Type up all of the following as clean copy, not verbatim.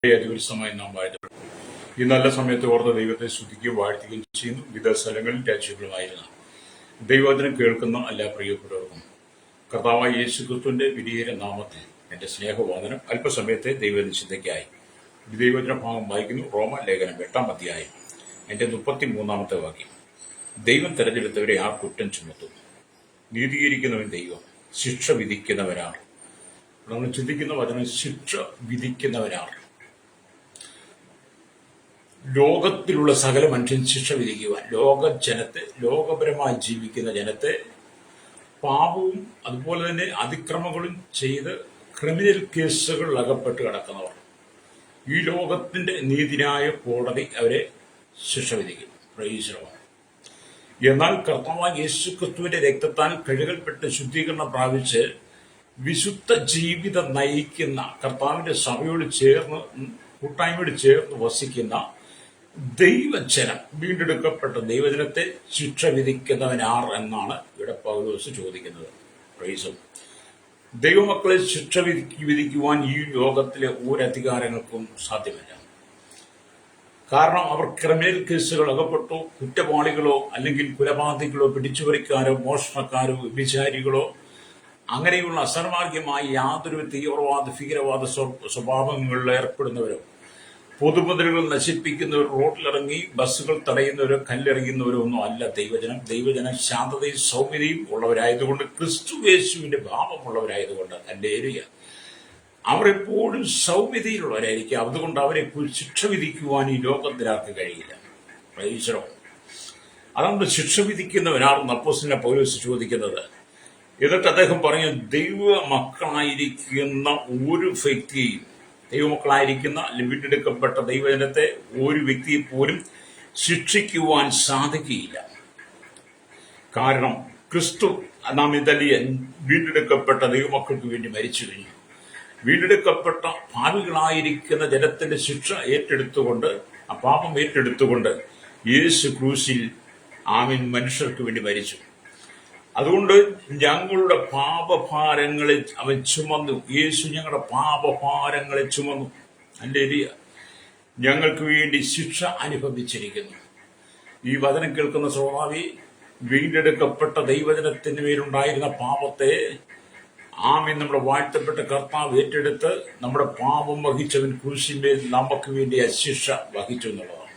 ദിവസമായി നാം വാഴ്ത്തപ്പെടും. ഈ നല്ല സമയത്ത് ഓർത്ത ദൈവത്തെ സ്തുതിക്കുകയും വാഴ്ത്തുകയും ചെയ്യുന്നു. വിവിധ സ്ഥലങ്ങളിൽ രാജ്യങ്ങളുമായിരുന്ന ദൈവവചനം കേൾക്കുന്ന എല്ലാ പ്രിയപ്പെട്ടവർക്കും കർത്താവായ യേശു ക്രിസ്തുവിന്റെ വിലയേറിയ നാമത്തിൽ എന്റെ സ്നേഹവന്ദനം. അല്പസമയത്തെ ദൈവനിശ്ചിതയ്ക്കായി ദൈവവചന ഭാഗം വായിക്കുന്നു. റോമ ലേഖനം 8-ാം അധ്യായം എന്റെ 33-ാമത്തെ വാക്യം. ദൈവം തെരഞ്ഞെടുത്തവരെ ആ കുറ്റം ചുമത്തും. നീതീകരിക്കുന്നവൻ ദൈവം, ശിക്ഷ വിധിക്കുന്നവരാണ്. നമ്മൾ ചിന്തിക്കുന്ന വചനം ശിക്ഷ വിധിക്കുന്നവരാണ്. ലോകത്തിലുള്ള സകല മനുഷ്യൻ ശിക്ഷ വിധിക്കുവാൻ, ലോകപരമായി ജീവിക്കുന്ന ജനത്തെ പാപവും അതുപോലെ തന്നെ അതിക്രമങ്ങളും ചെയ്ത് ക്രിമിനൽ കേസുകളിൽ അകപ്പെട്ട് കിടക്കുന്നവർ, ഈ ലോകത്തിന്റെ നീതിന്യായ കോടതി അവരെ ശിക്ഷ വിധിക്കും. പ്രൈസലോർഡ്. എന്നാൽ കർത്താവായ യേശു ക്രിസ്തുവിന്റെ രക്തത്താൽ കഴുകൽപ്പെട്ട് ശുദ്ധീകരണം പ്രാപിച്ച് വിശുദ്ധ ജീവിതം നയിക്കുന്ന കർത്താവിന്റെ സഭയോട് ചേർന്ന്, കൂട്ടായ്മയോട് ചേർന്ന് വസിക്കുന്ന ദൈവജനം, വീണ്ടെടുക്കപ്പെട്ട ദൈവജനത്തെ ശിക്ഷ വിധിക്കുന്നവനാർ എന്നാണ് ഇവിടെ പൗലോസ് ചോദിക്കുന്നത്. പ്രൈസും. ദൈവമക്കളെ ശിക്ഷ വിധിക്കുവാൻ ഈ ലോകത്തിലെ ഒരധികാരങ്ങൾക്കും സാധ്യമല്ല. കാരണം അവർ ക്രിമിനൽ കേസുകൾ അകപ്പെട്ടു, കുറ്റവാളികളോ അല്ലെങ്കിൽ കൊലപാതകികളോ പിടിച്ചുപറിക്കാരോ മോഷണക്കാരോ വ്യഭിചാരികളോ അങ്ങനെയുള്ള അസന്മാർഗ്യമായ യാതൊരു തീവ്രവാദ ഭീകരവാദ സ്വഭാവങ്ങളിൽ ഏർപ്പെടുന്നവരോ, പൊതുമുതലുകൾ നശിപ്പിക്കുന്നവർ, റോഡിലിറങ്ങി ബസ്സുകൾ തടയുന്നവരോ കല്ലെറിയുന്നവരോ ഒന്നും അല്ല ദൈവജനം ശാന്തതയും സൗമ്യതയും ഉള്ളവരായതുകൊണ്ട്, ക്രിസ്തുയേശുവിന്റെ ഭാവമുള്ളവരായതുകൊണ്ട്, ഹല്ലേലൂയ, അവർ എപ്പോഴും സൗമ്യതയിലുള്ളവരായിരിക്കും. അതുകൊണ്ട് അവരെ ശിക്ഷ വിധിക്കുവാൻ ഈ ലോകത്തിലാർക്ക് കഴിയില്ല. Price the Lord. അതുകൊണ്ട് ശിക്ഷ വിധിക്കുന്നവനാണെന്ന് അപ്പോസ്തലനായ പൗലോസ് ചോദിക്കുന്നത്. എന്നിട്ട് അദ്ദേഹം പറഞ്ഞു, ദൈവമക്കളായിരിക്കുന്ന ഒരു വ്യക്തിയെയും, ദൈവമക്കളായിരിക്കുന്ന വീണ്ടെടുക്കപ്പെട്ട ദൈവജനത്തെ ഒരു വ്യക്തിയെ പോലും ശിക്ഷിക്കുവാൻ സാധിക്കുകയില്ല. കാരണം ക്രിസ്തു നാം ഇതല്ലിയ വീണ്ടെടുക്കപ്പെട്ട ദൈവമക്കൾക്ക് വേണ്ടി മരിച്ചു കഴിഞ്ഞു. വീണ്ടെടുക്കപ്പെട്ട ഭാവികളായിരിക്കുന്ന ജനത്തിന്റെ ശിക്ഷ ഏറ്റെടുത്തുകൊണ്ട്, ആ പാപം ഏറ്റെടുത്തുകൊണ്ട് യേശു ക്രൂശിൽ മനുഷ്യർക്ക് വേണ്ടി മരിച്ചു. അതുകൊണ്ട് ഞങ്ങളുടെ പാപഭാരങ്ങളെ അവൻ ചുമന്നു. യേശു ഞങ്ങളുടെ പാപഭാരങ്ങളെ ചുമന്നു. ഹല്ലേലൂയ. ഞങ്ങൾക്ക് വേണ്ടി ശിക്ഷ അനുഭവിച്ചിരിക്കുന്നു. ഈ വചനം കേൾക്കുന്ന സ്വാഭാവി, വീണ്ടെടുക്കപ്പെട്ട ദൈവജനത്തിന് മേലുണ്ടായിരുന്ന പാപത്തെ നമ്മുടെ വാഴ്ത്തപ്പെട്ട കർത്താവ് ഏറ്റെടുത്ത് നമ്മുടെ പാപം വഹിച്ചവൻ ക്രൂശിന്മേൽ നമുക്ക് വേണ്ടി ആ ശിക്ഷ വഹിച്ചു എന്നുള്ളതാണ്.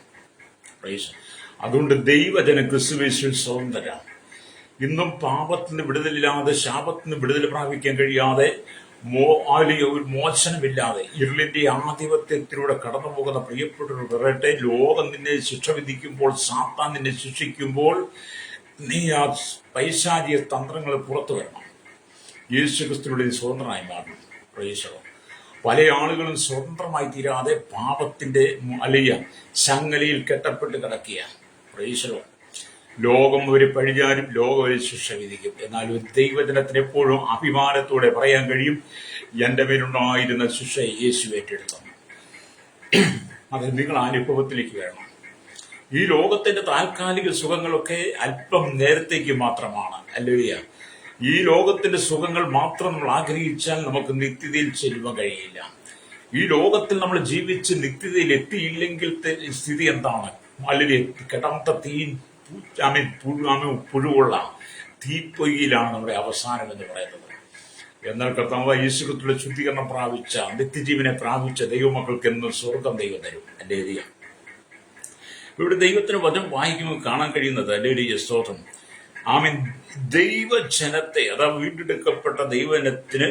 അതുകൊണ്ട് ദൈവജനം ക്രിസ്തുയേശുവിൽ സ്വതന്ത്രരാണ്. ഇന്നും പാപത്തിന് വിടുതലില്ലാതെ, ശാപത്തിന് വിടുതൽ പ്രാപിക്കാൻ കഴിയാതെ, ഒരു മോചനമില്ലാതെ ഇരുളിന്റെ ആധിപത്യത്തിലൂടെ കടന്നു പോകുന്ന പ്രിയപ്പെട്ടവർ പറയട്ടെ, ലോകം നിന്നെ ശിക്ഷ വിധിക്കുമ്പോൾ, സാത്താൻ നിന്നെ ശിക്ഷിക്കുമ്പോൾ, നീ ആ പൈശാചിക തന്ത്രങ്ങൾ പുറത്തു വരണം. യേശു ക്രിസ്തുവിന്റെ സ്വതന്ത്രമായി മാറണം. Price the Lord. പല ആളുകളും സ്വതന്ത്രമായി തീരാതെ പാപത്തിന്റെ ചങ്ങലയിൽ കെട്ടപ്പെട്ട് കിടക്കുക. Price the Lord. ലോകം ഒരു പഴിഞ്ഞാലും ലോകം ഒരു ശിക്ഷ വിധിക്കും. എന്നാൽ ഒരു ദൈവജനത്തിന് എപ്പോഴും അഭിമാനത്തോടെ പറയാൻ കഴിയും, എന്റെ മേലുണ്ടായിരുന്ന ശിക്ഷ യേശു ഏറ്റെടുത്തു. അത് നിങ്ങൾ അനുഭവത്തിലേക്ക് വരണം. ഈ ലോകത്തിന്റെ താൽക്കാലിക സുഖങ്ങളൊക്കെ അല്പം നേരത്തേക്ക് മാത്രമാണ്. ഹല്ലേലൂയ. ഈ ലോകത്തിന്റെ സുഖങ്ങൾ മാത്രം നമ്മൾ ആഗ്രഹിച്ചാൽ നമുക്ക് നിത്യതയിൽ ചെല്ലുവാൻ കഴിയില്ല. ഈ ലോകത്തിൽ നമ്മൾ ജീവിച്ച് നിത്യതയിൽ എത്തിയില്ലെങ്കിൽ സ്ഥിതി എന്താണ്? അല്ലെങ്കിൽ കിടന്ന പുഴുവുള്ള തീപ്പൊയ്യിലാണ് നമ്മുടെ അവസാനം എന്ന് പറയുന്നത്. എന്നാൽ കർത്താവ് യേശു ക്രിസ്തുവിന്റെ ശുദ്ധീകരണം പ്രാപിച്ച, നിത്യജീവനെ പ്രാപിച്ച ദൈവമക്കൾക്ക് എന്നും സ്വർഗം ദൈവം തരും. ഹല്ലേലൂയ. ഇവിടെ ദൈവത്തിന് വചനം വായിക്കുമ്പോൾ കാണാൻ കഴിയുന്നത്, ഹല്ലേലൂയ, സ്തോത്രം, ദൈവജനത്തെ, അതാ വീണ്ടെടുക്കപ്പെട്ട ദൈവജനത്തിന്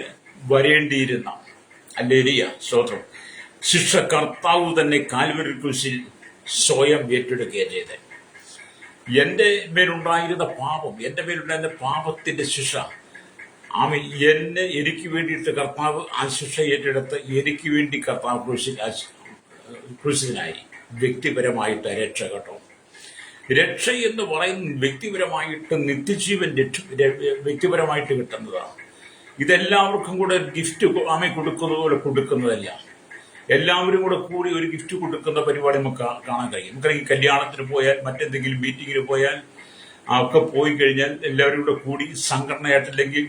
വരേണ്ടിയിരുന്ന, ഹല്ലേലൂയ, സ്തോത്രം, ശിക്ഷ കർത്താവ് തന്നെ കാൽവരി ക്രൂശിൽ സ്വയം ഏറ്റെടുക്കുകയാണ് ചെയ്തത്. എന്റെ മേലുണ്ടായിരുന്ന പാപം, എന്റെ മേലുണ്ടായിരുന്ന പാപത്തിന്റെ ശിക്ഷ എനിക്ക് വേണ്ടിയിട്ട് കർത്താവ് ആ ശിക്ഷ ഏറ്റെടുത്ത് എനിക്ക് വേണ്ടി കർത്താവ് ക്രൂശിനായി. വ്യക്തിപരമായിട്ട് രക്ഷ കേട്ടോ. രക്ഷ എന്ന് പറയുന്നത് വ്യക്തിപരമായിട്ട് നിത്യജീവൻ വ്യക്തിപരമായിട്ട് കിട്ടുന്നതാണ്. ഇതെല്ലാവർക്കും കൂടെ ഗിഫ്റ്റ് കൊടുക്കുന്ന പോലെ കൊടുക്കുന്നതല്ല. എല്ലാവരും കൂടി ഒരു ഗിഫ്റ്റ് കൊടുക്കുന്ന പരിപാടി നമുക്ക് കാണാൻ കഴിയും. നമുക്കറിയാം, കല്യാണത്തിന് പോയാൽ, മറ്റെന്തെങ്കിലും മീറ്റിങ്ങിന് പോയാൽ ഒക്കെ പോയി കഴിഞ്ഞാൽ എല്ലാവരും കൂടി സംഘടനയായിട്ടല്ലെങ്കിൽ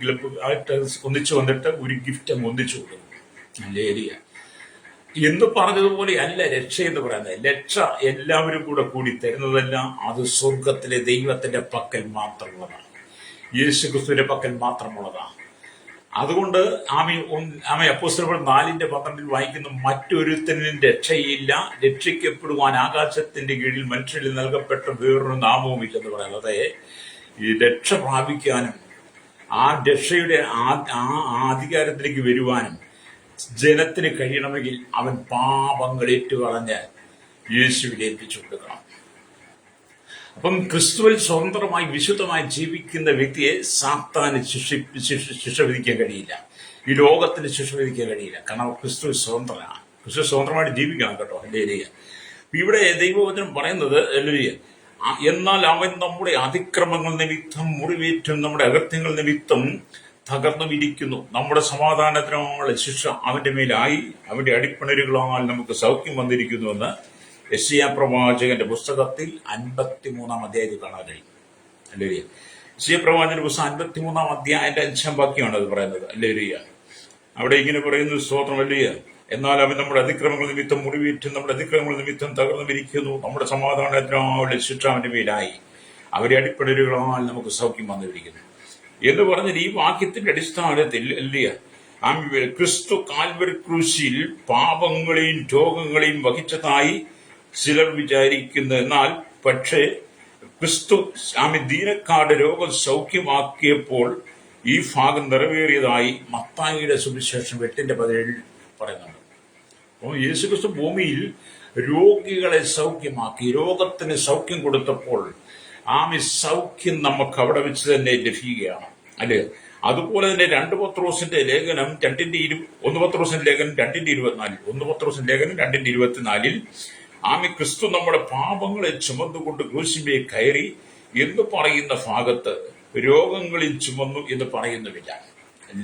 ആയിട്ട് ഒന്നിച്ചു വന്നിട്ട് ഒരു ഗിഫ്റ്റ് അങ്ങ് ഒന്നിച്ചു കൊടുക്കും. ഹല്ലേലൂയ. എന്ന് പറഞ്ഞതുപോലെ അല്ല രക്ഷ എന്ന് പറയുന്നത്. രക്ഷ എല്ലാവരും കൂടി തരുന്നതല്ല, അത് സ്വർഗത്തിലെ ദൈവത്തിന്റെ പക്കൽ മാത്രമുള്ളതാണ്, യേശു ക്രിസ്തുവിന്റെ പക്കൽ മാത്രമുള്ളതാണ്. അതുകൊണ്ട് ആമി അപ്പോസ്തലർ 4:12 വായിക്കുന്നു, മറ്റൊരുത്തനും രക്ഷയില്ല, രക്ഷിക്കപ്പെടുവാൻ ആകാശത്തിന്റെ കീഴിൽ മനുഷ്യരിൽ നൽകപ്പെട്ട വേറൊരു നാമവും ഇല്ലെന്ന് പറയുന്നത്. ഈ രക്ഷ പ്രാപിക്കാനും ആ രക്ഷയുടെ അധികാരത്തിലേക്ക് വരുവാനും ജനത്തിന് കഴിയണമെങ്കിൽ അവൻ പാപങ്ങൾ ഏറ്റുകളഞ്ഞ് യേശുവിൽ ഏൽപ്പിച്ചു കൊടുക്കണം. അപ്പം ക്രിസ്തുവിൽ സ്വതന്ത്രമായി വിശുദ്ധമായി ജീവിക്കുന്ന വ്യക്തിയെ സാത്താന് ശിക്ഷ വിധിക്കാൻ കഴിയില്ല, ഈ ലോകത്തിന് ശിക്ഷ വിധിക്കാൻ കഴിയില്ല. കാരണം ക്രിസ്തു സ്വതന്ത്രനാണ്, ക്രിസ്തു സ്വതന്ത്രമായിട്ട് ജീവിക്കണം കേട്ടോ. ഹല്ലേലൂയ. ഇവിടെ ദൈവവചനം പറയുന്നത് ഹല്ലേലൂയ, എന്നാൽ അവൻ നമ്മുടെ അതിക്രമങ്ങൾ നിമിത്തം മുറിവേറ്റും നമ്മുടെ അകൃത്യങ്ങൾ നിമിത്തം തകർന്നുമിരിക്കുന്നു, നമ്മുടെ സമാധാനത്തിനുള്ള ശിക്ഷ അവന്റെ മേലായി, അവന്റെ അടിപ്പിണരുകളാൽ നമുക്ക് സൗഖ്യം വന്നിരിക്കുന്നുവെന്ന് യെശയ്യാ പ്രവാചകന്റെ പുസ്തകത്തിൽ 53-ാം അധ്യായത്തിൽ കാണാൻ കഴിയും. ഹല്ലേലൂയ. യെശയ്യാ പ്രവാചകന്റെ പുസ്തകം 53-ാം അധ്യായത്തിന്റെ 5-ാം വാക്യമാണ് അത് പറയുന്നത്. ഹല്ലേലൂയ. അവിടെ ഇങ്ങനെ പറയുന്നു, സ്തോത്രം. ഹല്ലേലൂയ. എന്നാൽ അവൻ നമ്മുടെ അതിക്രമങ്ങൾ നിമിത്തം മുറിവേറ്റും നമ്മുടെ അതിക്രമങ്ങൾ നിമിത്തം തകർന്നുമിരിക്കുന്നു, നമ്മുടെ സമാധാനത്തിനുള്ള ശിക്ഷ അവന്റെ മേലായി, അവരെ അടിപ്പിണരുകളാൽ നമുക്ക് സൗഖ്യം വന്നിരിക്കുന്നു എന്ന് പറഞ്ഞാൽ ഈ വാക്യത്തിന്റെ അടിസ്ഥാനത്തിൽ ക്രിസ്തു കാൽവരി ക്രൂശിൽ പാപങ്ങളെയും രോഗങ്ങളെയും വഹിച്ചതായി ചിലർ വിചാരിക്കുന്നു. എന്നാൽ പക്ഷേ ക്രിസ്തു ദീനക്കാരുടെ രോഗം സൗഖ്യമാക്കിയപ്പോൾ ഈ ഭാഗം നിറവേറിയതായി മത്തായിയുടെ സുവിശേഷം 8:17 പറയുന്നുണ്ട്. അപ്പോൾ യേശുക്രിസ്തു ഭൂമിയിൽ രോഗികളെ സൗഖ്യമാക്കി, രോഗത്തിന് സൗഖ്യം കൊടുത്തപ്പോൾ സൗഖ്യം നമുക്ക് അവിടെ വെച്ച് തന്നെ ലഭിക്കുകയാണ്, അല്ലേ? അതുപോലെ തന്നെ 1 പത്രോസിന്റെ ലേഖനം 2:24 ക്രിസ്തു നമ്മുടെ പാപങ്ങളെ ചുമന്നുകൊണ്ട് ക്രൂശിന്മേൽ കയറി എന്ന് പറയുന്ന ഭാഗത്ത് രോഗങ്ങളിൽ ചുമന്നു എന്ന് പറയുന്നുമില്ല.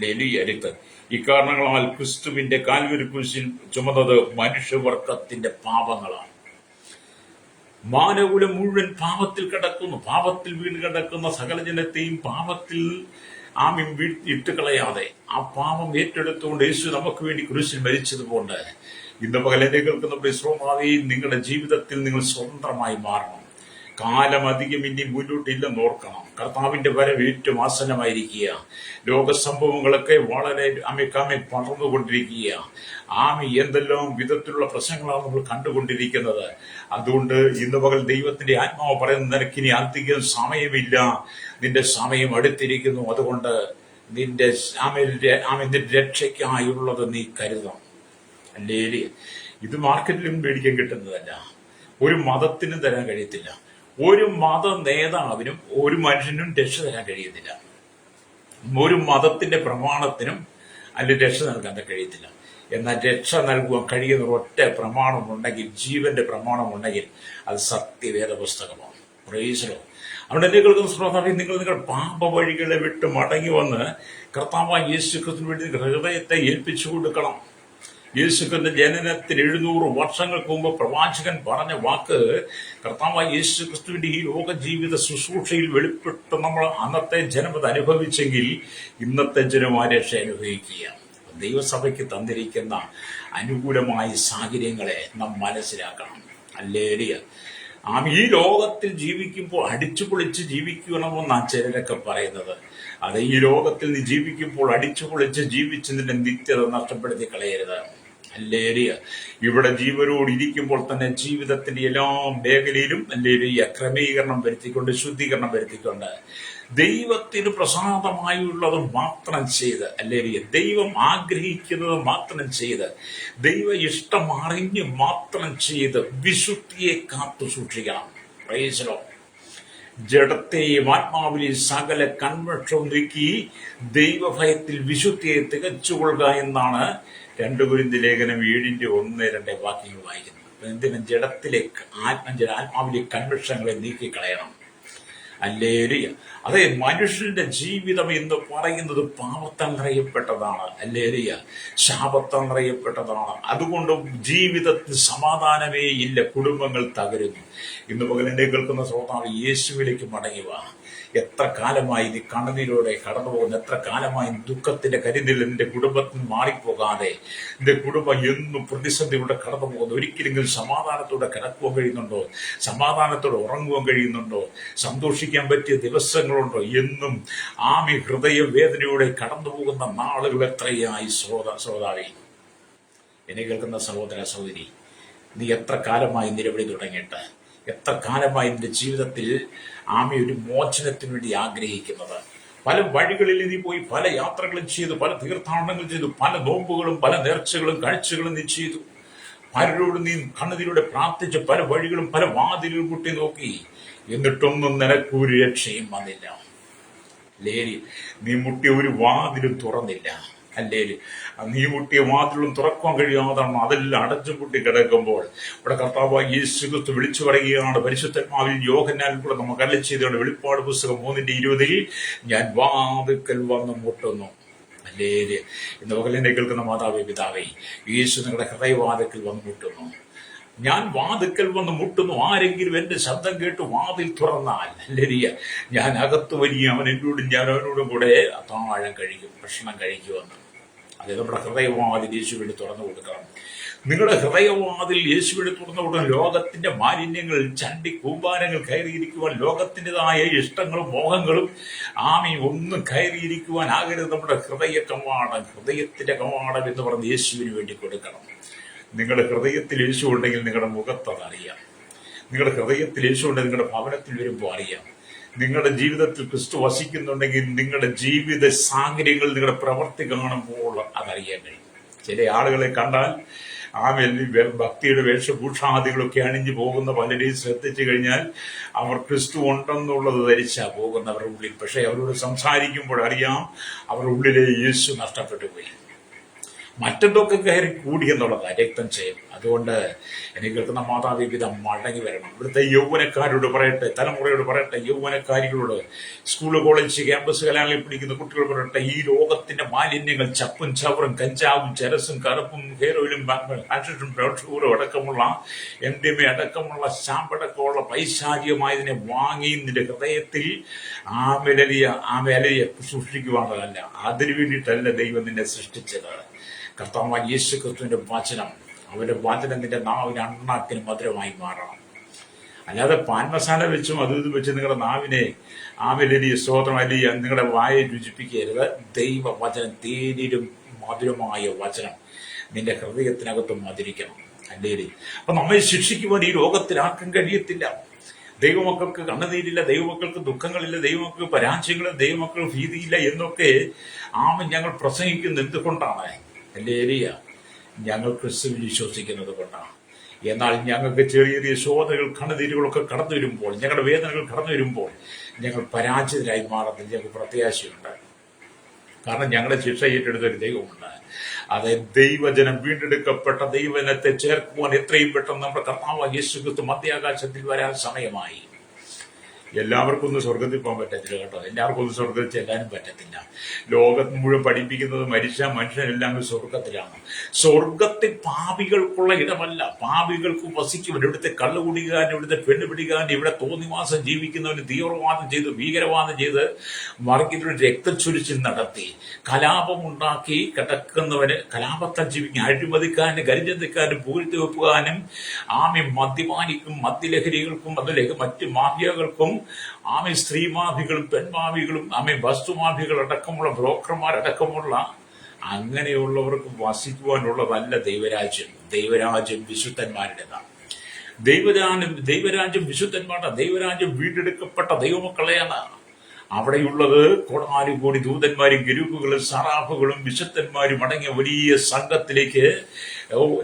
ലെലിയരുത്ത് ഇക്കാരണങ്ങളാൽ ക്രിസ്തുവിന്റെ കാൽവരി ക്രൂശിൽ ചുമന്നത് മനുഷ്യവർഗത്തിന്റെ പാപങ്ങളാണ്. മാനകുലം മുഴുവൻ പാപത്തിൽ കിടക്കുന്നു, പാപത്തിൽ വീണ് കിടക്കുന്ന സകല ജനത്തെയും പാപത്തിൽ ഇട്ട് കളയാതെ ആ പാപം ഏറ്റെടുത്തുകൊണ്ട് യേശു നമുക്ക് വേണ്ടി കുരിശിൽ മരിച്ചതുകൊണ്ട് ഇന്ന് പകലെ കേൾക്കുന്ന വിശ്രമാവി, നിങ്ങളുടെ ജീവിതത്തിൽ നിങ്ങൾ സ്വതന്ത്രമായി മാറണം. കാലം അധികം ഇനി മുന്നോട്ടില്ലെന്ന് ഓർക്കണം. കർത്താവിന്റെ വരവ് ഏറ്റവും ആസന്നമായിരിക്കുക. ലോകസംഭവങ്ങളൊക്കെ വളരെ പടർന്നുകൊണ്ടിരിക്കുക. എന്തെല്ലാം വിധത്തിലുള്ള പ്രശ്നങ്ങളാണ് നമ്മൾ കണ്ടുകൊണ്ടിരിക്കുന്നത്. അതുകൊണ്ട് ഇന്ന് പകൽ ദൈവത്തിന്റെ ആത്മാവ് പറയുന്ന, നിനക്കിനി അധികം സമയമില്ല, നിന്റെ സമയം അടുത്തിരിക്കുന്നു. അതുകൊണ്ട് നിന്റെ രക്ഷയ്ക്കായുള്ളത് നീ കരുതണം. അല്ലേ? ഇത് മാർക്കറ്റിലും മേടിക്കാൻ കിട്ടുന്നതല്ല, ഒരു മതത്തിനും തരാൻ കഴിയത്തില്ല, ഒരു മത നേതാവിനും ഒരു മനുഷ്യനും രക്ഷ തരാൻ കഴിയത്തില്ല, ഒരു മതത്തിന്റെ പ്രമാണത്തിനും അല്ലെങ്കിൽ രക്ഷ നൽകാൻ കഴിയത്തില്ല. എന്നാൽ രക്ഷ നൽകുവാൻ കഴിയുന്ന ഒറ്റ പ്രമാണമുണ്ടെങ്കിൽ, ജീവന്റെ പ്രമാണമുണ്ടെങ്കിൽ അത് സത്യവേദ പുസ്തകമാണ്. പ്രൈസലോ. അവിടെ നിങ്ങൾ പാപ വഴികളെ വിട്ട് മടങ്ങി വന്ന് കർത്താവായ യേശു ക്രിസ്തുവിന് വേണ്ടി ഹൃദയത്തെ ഏൽപ്പിച്ചു കൊടുക്കണം. യേശുക്രിസ്തുവിന്റെ ജനനത്തിന് 700 വർഷങ്ങൾക്ക് മുമ്പ് പ്രവാചകൻ പറഞ്ഞ വാക്ക് കർത്താവായ യേശു ക്രിസ്തുവിന്റെ ഈ ലോക ജീവിത ശുശ്രൂഷയിൽ വെളിപ്പെട്ട് നമ്മൾ അന്നത്തെ ജനം അത് അനുഭവിച്ചെങ്കിൽ ഇന്നത്തെ ജനം ആ രക്ഷ അനുഭവിക്കുക. ദൈവസഭയ്ക്ക് തന്നിരിക്കുന്ന അനുകൂലമായ സാഹചര്യങ്ങളെ നാം മനസ്സിലാക്കണം. ഹല്ലേലൂയ. ഈ ലോകത്തിൽ ജീവിക്കുമ്പോൾ അടിച്ചു പൊളിച്ച് ജീവിക്കണമെന്നാണ് ചിലരൊക്കെ പറയുന്നത്. അത് ഈ ലോകത്തിൽ നീ ജീവിക്കുമ്പോൾ അടിച്ചു പൊളിച്ച് ജീവിച്ച് നിന്റെ നിത്യത നഷ്ടപ്പെടുത്തി കളയരുത്. ഹല്ലേലൂയ. ഇവിടെ ജീവനോട് ഇരിക്കുമ്പോൾ തന്നെ ജീവിതത്തിന്റെ എല്ലാ മേഖലയിലും ഹല്ലേലൂയ ക്രമീകരണം വരുത്തിക്കൊണ്ട്, ശുദ്ധീകരണം വരുത്തിക്കൊണ്ട്, ദൈവത്തിന് പ്രസാദമായുള്ളത് മാത്രം ചെയ്ത്, ഹല്ലേലൂയ ദൈവം ആഗ്രഹിക്കുന്നത് മാത്രം ചെയ്ത്, ദൈവ ഇഷ്ടം അറിഞ്ഞ് മാത്രം ചെയ്ത് വിശുദ്ധിയെ കാത്തു സൂക്ഷിക്കണം. Praise the Lord. ജഡത്തെയും ആത്മാവിലെയും സകല കൺവെൻഷവും നീക്കി ദൈവഭയത്തിൽ വിശുദ്ധിയെ തികച്ചുകൊള്ളുക എന്നാണ് 2 കൊരിന്ത്യർ ലേഖനം 7:1-2 വാക്യങ്ങൾ വായിക്കുന്നത്. എന്തിനും ജഡത്തിലേക്ക് ആത്മാവിലെ കൺവെൻഷനുകളെ നീക്കിക്കളയണം. ഹല്ലേലൂയ. അതെ, മനുഷ്യന്റെ ജീവിതം എന്ന് പറയുന്നത് പാപത്താൽ നിറയപ്പെട്ടതാണ്. ഹല്ലേലൂയ. ശാപത്താൽ നിറയപ്പെട്ടതാണ്. അതുകൊണ്ട് ജീവിതത്തിൽ സമാധാനമേ ഇല്ല, കുടുംബങ്ങൾ തകരുന്നു. ഇന്ന് പകൽ എന്നെ കേൾക്കുന്ന ശ്രോതാവ്, യേശുവിലേക്ക് മടങ്ങുക. എത്ര കാലമായി നീ കണ്ണുനീരോടെ കടന്നു പോകുന്നു? എത്ര കാലമായി ദുഃഖത്തിന്റെ കരിനിൽ നിന്റെ കുടുംബത്തിൽ മാറിപ്പോകാതെ നിന്റെ കുടുംബം എന്നും പ്രതിസന്ധിയുടെ കടന്നു പോകുന്നു? ഒരിക്കലെങ്കിലും സമാധാനത്തോടെ കിടക്കുവാൻ കഴിയുന്നുണ്ടോ? സമാധാനത്തോടെ ഉറങ്ങുവാൻ കഴിയുന്നുണ്ടോ? സന്തോഷിക്കാൻ പറ്റിയ ദിവസങ്ങളുണ്ടോ? എന്നും ഹൃദയ വേദനയോടെ കടന്നു പോകുന്ന നാളുകൾ എത്രയായി ശ്രോതാവേ, എന്നെ കേൾക്കുന്ന സഹോദര സഹോദരി, നീ എത്ര കാലമായി നിലവിളി തുടങ്ങിയിട്ട്? എത്ര കാലമായി നിന്റെ ജീവിതത്തിൽ ഒരു മോചനത്തിന് വേണ്ടി ആഗ്രഹിക്കുന്നത്? പല വഴികളിൽ നീ പോയി, പല യാത്രകളും ചെയ്തു, പല തീർത്ഥാടനങ്ങളും ചെയ്തു, പല നോമ്പുകളും പല നേർച്ചകളും കാഴ്ചകളും നീ ചെയ്തു. പലരോട് നീ കണ്ണുനീരോടെ പ്രാർത്ഥിച്ച് പല വഴികളും പല വാതിലുകൾ മുട്ടി നോക്കി. എന്നിട്ടൊന്നും നിനക്കൊരു രക്ഷയും വന്നില്ല. നീ മുട്ടിയ ഒരു വാതിലും തുറന്നില്ല. അല്ലേ? നീ മുട്ടിയ വാതിലും തുറക്കാൻ കഴിയാതാണ്. അതെല്ലാം അടച്ചുപൂട്ടി കിടക്കുമ്പോൾ ഇവിടെ കർത്താവായ യേശു ക്രിസ്തു വിളിച്ചു പറയുകയാണ്, പരിശുദ്ധാത്മാവിൽ യോഹന്നാനിൽ കൂടെ നമുക്ക് അരുളി ചെയ്തതാണ്. വെളിപ്പാട് പുസ്തകം 3:20 ഞാൻ വാതിൽക്കൽ വന്ന് മുട്ടുന്നു. അല്ലേ? ഇന്ന് പകലിനെ കേൾക്കുന്ന മാതാവേ, പിതാവേ, യേശു നിങ്ങളുടെ ഹൃദയവാതിൽക്കൽ വന്ന് മുട്ടുന്നു. ഞാൻ വാതിൽക്കൽ വന്ന് മുട്ടുന്നു. ആരെങ്കിലും എന്റെ ശബ്ദം കേട്ട് വാതിൽ തുറന്നാൽ, അല്ലേ, ഞാൻ അകത്ത് വരികയും ഞാൻ അവനോടും കൂടെ അത്താഴം കഴിക്കും, ഭക്ഷണം കഴിക്കുമെന്ന്. അത് നമ്മുടെ ഹൃദയവാതിൽ യേശുവിന് തുറന്നു കൊടുക്കണം. നിങ്ങളുടെ ഹൃദയവാതിൽ യേശുവിന് തുറന്നു കൊടുക്കണം. ലോകത്തിന്റെ മാലിന്യങ്ങൾ, ചണ്ടി കൂമ്പാരങ്ങൾ കയറിയിരിക്കുവാൻ, ലോകത്തിൻ്റെതായ ഇഷ്ടങ്ങളും മോഹങ്ങളും ഒന്നും കയറിയിരിക്കുവാൻ ആകരുത്. നമ്മുടെ ഹൃദയത്തിന്റെ കവാടം എന്ന് പറഞ്ഞ് യേശുവിന് വേണ്ടി കൊടുക്കണം. നിങ്ങളുടെ ഹൃദയത്തിൽ യേശു ഉണ്ടെങ്കിൽ നിങ്ങളുടെ മുഖത്ത് അതറിയാം. നിങ്ങളുടെ ഹൃദയത്തിൽ യേശു ഉണ്ടെങ്കിൽ നിങ്ങളുടെ ഭവനത്തിൽ വരുമ്പോൾ അറിയാം. നിങ്ങളുടെ ജീവിതത്തിൽ ക്രിസ്തു വസിക്കുന്നുണ്ടെങ്കിൽ നിങ്ങളുടെ ജീവിത സാഹചര്യങ്ങൾ, നിങ്ങളുടെ പ്രവൃത്തി കാണുമ്പോൾ അതറിയാൻ കഴിയും. ചില ആളുകളെ കണ്ടാൽ ഭക്തിയുടെ വേഷഭൂഷാദികളൊക്കെ അണിഞ്ഞു പോകുന്ന പലരെയും ശ്രദ്ധിച്ചു കഴിഞ്ഞാൽ അവർ ക്രിസ്തു ഉണ്ടെന്നുള്ളത് ധരിച്ചാ പോകുന്നവരുടെ ഉള്ളിൽ. പക്ഷെ അവരോട് സംസാരിക്കുമ്പോൾ അറിയാം അവരുടെ ഉള്ളിലെ യേശു നഷ്ടപ്പെട്ടു പോയി. മറ്റെന്തൊക്കെ കയറി കൂടി എന്നുള്ളതാണ് രക്തം ചെയ്യും. അതുകൊണ്ട് എനിക്ക് കേൾക്കുന്ന മാതാവി പിത മടങ്ങി വരണം. ഇവിടുത്തെ യൗവനക്കാരോട് പറയട്ടെ, തലമുറയോട് പറയട്ടെ, യൗവനക്കാരികളോട്, സ്കൂൾ കോളേജ് ക്യാമ്പസ് കലാലയം പഠിക്കുന്ന കുട്ടികളോട് പറയട്ടെ, ഈ ലോകത്തിന്റെ മാലിന്യങ്ങൾ, ചപ്പും ചവറും കഞ്ചാവും ചരസും കറുപ്പും ഹെയറോയിലും ഹാഷിഷും ബ്രൗഷൂറും അടക്കമുള്ള MDMA അടക്കമുള്ള ശാമ്പടക്കമുള്ള പൈശാചികമായതിനെ വാങ്ങി നിന്റെ ഹൃദയത്തിൽ ആമേലിയ സൂക്ഷിക്കുവാനല്ല. അതിനു വേണ്ടിയിട്ടല്ല ദൈവം നിന്നെ സൃഷ്ടിച്ചത്. കർത്താവായ യേശു ക്രിസ്തുവിന്റെ വചനം, അവന്റെ വചനം നിന്റെ നാവിന് അണ്ണാക്കിന് മധുരമായി മാറണം. അല്ലാതെ പാൻ മസാല വെച്ചും അതും വെച്ച് നിങ്ങളുടെ നാവിനെ സ്തോത്രം അല്ലെങ്കിൽ നിങ്ങളുടെ വായെ രുചിപ്പിക്കരുത്. ദൈവവചനം, തേനിലും മധുരമായ വചനം നിന്റെ ഹൃദയത്തിനകത്ത് മധുരിക്കണം. അല്ലേ? അപ്പൊ നമ്മെ ശിക്ഷിക്കുവാൻ ഈ ലോകത്തിൽ ആർക്കും കഴിയത്തില്ല. ദൈവമക്കൾക്ക് കണ്ണുനീരില്ല, ദൈവമക്കൾക്ക് ദുഃഖങ്ങളില്ല, ദൈവമക്കൾക്ക് പരാജയങ്ങൾ, ദൈവമക്കൾക്ക് ഭീതിയില്ല എന്നൊക്കെ ഞങ്ങൾ പ്രസംഗിക്കുന്നത് എന്തുകൊണ്ടാണ്? അല്ലേ? ഞങ്ങൾ ക്രിസ്തുവിൽ വിശ്വസിക്കുന്നത് കൊണ്ടാണ്. എന്നാൽ ഞങ്ങൾക്ക് ചെറിയ ചെറിയ ശോധനകൾ, കണ്ണുനീരുകളൊക്കെ കടന്നു വരുമ്പോൾ, ഞങ്ങളുടെ വേദനകൾ കടന്നു വരുമ്പോൾ ഞങ്ങൾ പരാജിതരായി മാറുന്നതിൽ ഞങ്ങൾക്ക് പ്രത്യാശയുണ്ട്. കാരണം ഞങ്ങളുടെ ശിക്ഷ ഏറ്റെടുത്തൊരു ദൈവമുണ്ട്. അത് ദൈവജനം, വീണ്ടെടുക്കപ്പെട്ട ദൈവജനത്തെ ചേർക്കുവാൻ എത്രയും പെട്ടെന്ന് നമ്മുടെ കർത്താവായ യേശു ക്രിസ്തു മധ്യാകാശത്തിൽ വരാൻ സമയമായി. എല്ലാവർക്കും ഒന്നും സ്വർഗത്തിൽ പോകാൻ പറ്റത്തില്ല കേട്ടോ. എല്ലാവർക്കും ഒന്നും സ്വർഗത്തിൽ ചെല്ലാനും പറ്റത്തില്ല. ലോകം മുഴുവൻ പഠിപ്പിക്കുന്നത് മരിച്ച മനുഷ്യനെല്ലാം സ്വർഗത്തിലാണ്. സ്വർഗത്തിൽ പാപികൾക്കുള്ള ഇടമല്ല. പാപികൾക്ക് വസിക്കും. ഇവിടുത്തെ കള്ളുകുടിക്കാരൻ, ഇവിടുത്തെ പെണ്ണുപിടിക്കാരൻ, ഇവിടെ തോന്നിവാസം ജീവിക്കുന്നവന് തീവ്രവാദം ചെയ്ത്, ഭീകരവാദം ചെയ്ത്, വർഗീയരുടെ രക്തച്ചൊരിച്ചിൽ നടത്തി, കലാപമുണ്ടാക്കി കിടക്കുന്നവന്, കലാപത്താൽ ജീവിക്കും, അഴിമതിക്കാരന്, കരിഞ്ചന്തക്കാരന്, പൂഴ്ത്തി വെപ്പുകാരനും മദ്യപാനിക്കും, മദ്യലഹരികൾക്കും, അതിലേക്ക് മറ്റ് മാഫിയകൾക്കും, സ്ത്രീമാഫികളും പെൺമാഫികളും, വസ്തുമാഫികൾ അടക്കമുള്ള ബ്രോക്കർമാരടക്കമുള്ള അങ്ങനെയുള്ളവർക്ക് വസിക്കുവാനുള്ളതല്ല ദൈവരാജ്യം. ദൈവരാജ്യം വിശുദ്ധന്മാരുടേതാണ്. ദൈവരാജ്യം വിശുദ്ധന്മാരുടെ, ദൈവരാജ്യം വീണ്ടെടുക്കപ്പെട്ട ദൈവമക്കളെയാണ്. അവിടെയുള്ളത് കോടാനുകോടി ദൂതന്മാരും ഗരൂബുകളും സറാഫുകളും വിശുദ്ധന്മാരും അടങ്ങിയ വലിയ സംഘത്തിലേക്ക്